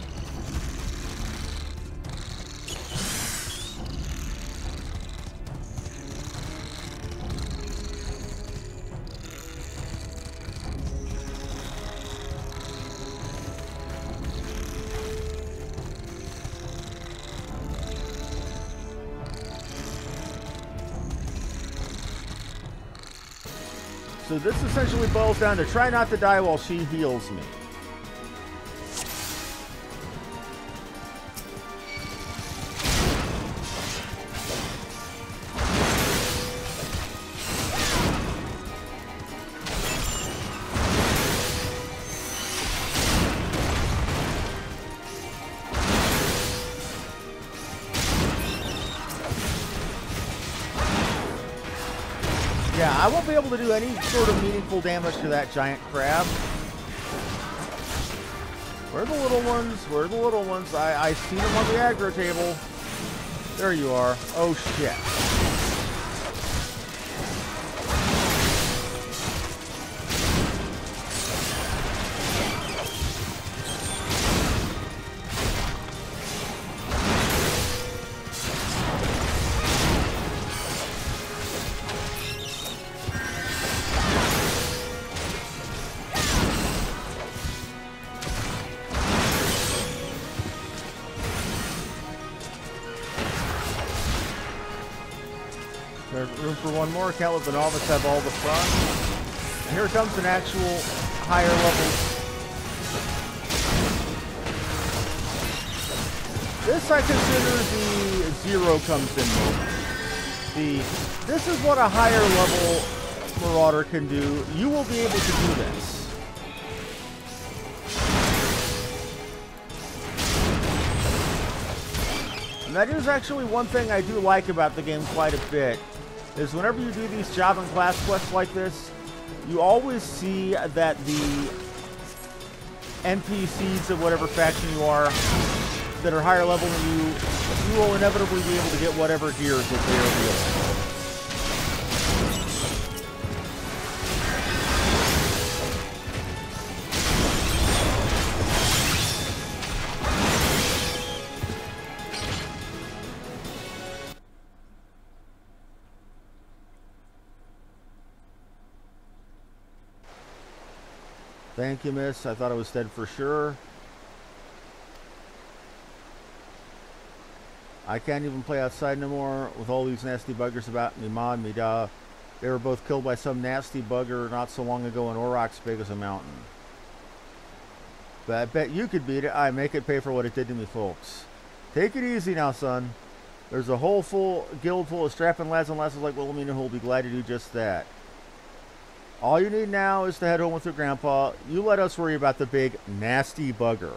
So this essentially boils down to try not to die while she heals me. Yeah, I won't be able to do any sort of meaningful damage to that giant crab. Where are the little ones? Where are the little ones? I see them on the aggro table. There you are. Oh, shit. There's room for one more. Can't let the novice have all the fun. And here comes an actual higher level. This I consider the zero comes in moment. This is what a higher level Marauder can do. You will be able to do this. And that is actually one thing I do like about the game quite a bit. Is whenever you do these job and class quests like this, you always see that the NPCs of whatever faction you are that are higher level than you will inevitably be able to get whatever gears that they are wielding. Thank you, miss. I thought I was dead for sure. I can't even play outside no more with all these nasty buggers about me, ma, me, da. They were both killed by some nasty bugger not so long ago in Auroch's big as a mountain. But I bet you could beat it. I make it pay for what it did to me, folks. Take it easy now, son. There's a whole full guild full of strapping lads and lasses like Wilhelmina who'll be glad to do just that. All you need now is to head home with your grandpa. You let us worry about the big, nasty bugger.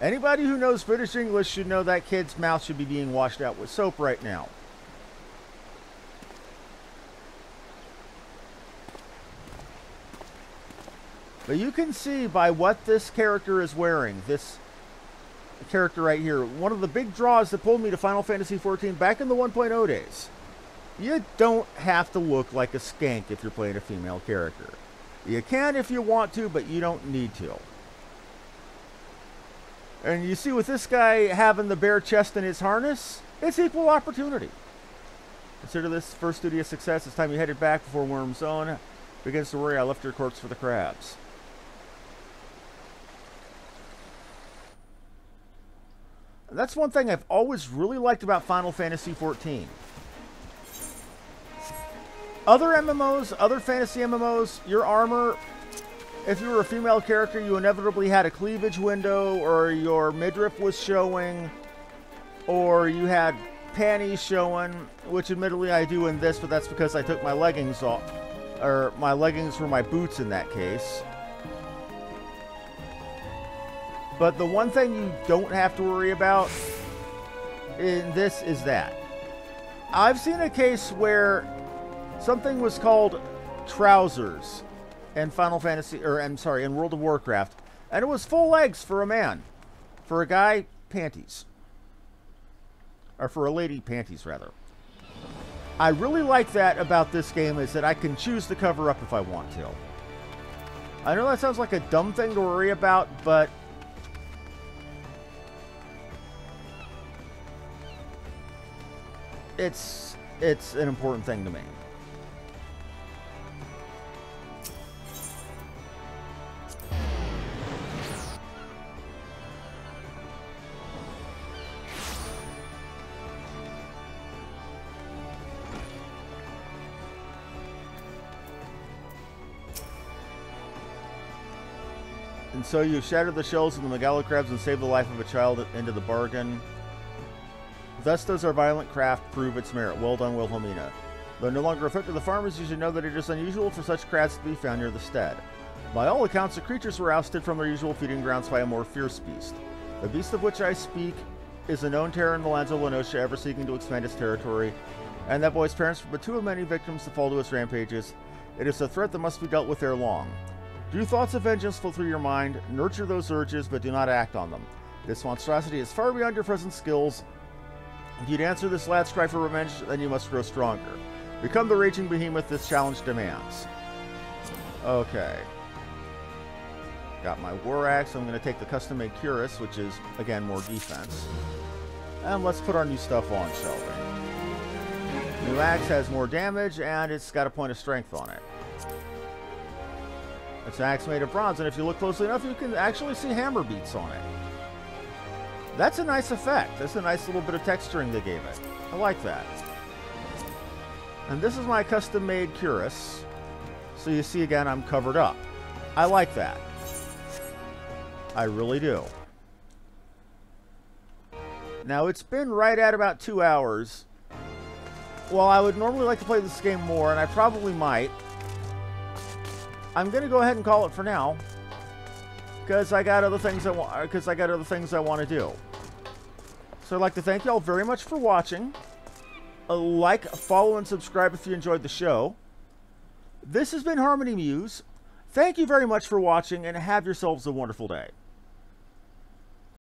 Anybody who knows British English should know that kid's mouth should be being washed out with soap right now. But you can see by what this character is wearing, this character right here, one of the big draws that pulled me to Final Fantasy XIV back in the 1.0 days. You don't have to look like a skank if you're playing a female character. You can if you want to, but you don't need to. And you see with this guy having the bare chest in his harness, it's equal opportunity. Consider this first duty a success. It's time you headed back before Worm's Zone begins to worry. I left your corpse for the crabs. And that's one thing I've always really liked about Final Fantasy XIV. Other MMOs, other fantasy MMOs, your armor If you were a female character, you inevitably had a cleavage window, or your midriff was showing, or you had panties showing, which admittedly I do in this, but that's because I took my leggings off, or my leggings were my boots in that case. But the one thing you don't have to worry about in this is that I've seen a case where something was called trousers in Final Fantasy, or I'm sorry, in World of Warcraft, and it was full legs for a man. For a guy, panties. Or for a lady, panties rather. I really like that about this game, is that I can choose to cover up if I want to. I know that sounds like a dumb thing to worry about, but it's an important thing to me. And so you shatter the shells of the megalo crabs and save the life of a child into the bargain. Thus does our violent craft prove its merit. Well done, Wilhelmina. Though no longer a threat to the farmers, you should know that it is unusual for such crabs to be found near the stead. By all accounts, the creatures were ousted from their usual feeding grounds by a more fierce beast. The beast of which I speak is a known terror in the lands of Lenosha, ever seeking to expand its territory, and that boy's parents were but two of many victims to fall to its rampages. It is a threat that must be dealt with ere long. Do thoughts of vengeance flow through your mind, nurture those urges, but do not act on them. This monstrosity is far beyond your present skills. If you'd answer this lad's cry for revenge, then you must grow stronger. Become the raging behemoth this challenge demands. Okay. Got my war axe. I'm going to take the custom-made cuirass, which is, again, more defense. And let's put our new stuff on, shall we? New axe has more damage, and it's got a point of strength on it. It's an axe made of bronze, and if you look closely enough, you can actually see hammer beats on it. That's a nice effect. That's a nice little bit of texturing they gave it. I like that. And this is my custom-made cuirass. So you see, again, I'm covered up. I like that. I really do. Now, it's been right at about 2 hours. Well, I would normally like to play this game more, and I probably might. I'm going to go ahead and call it for now, because I got other things I want to do. So I'd like to thank you all very much for watching. Like, follow, and subscribe if you enjoyed the show. This has been Harmony Muse. Thank you very much for watching, and have yourselves a wonderful day.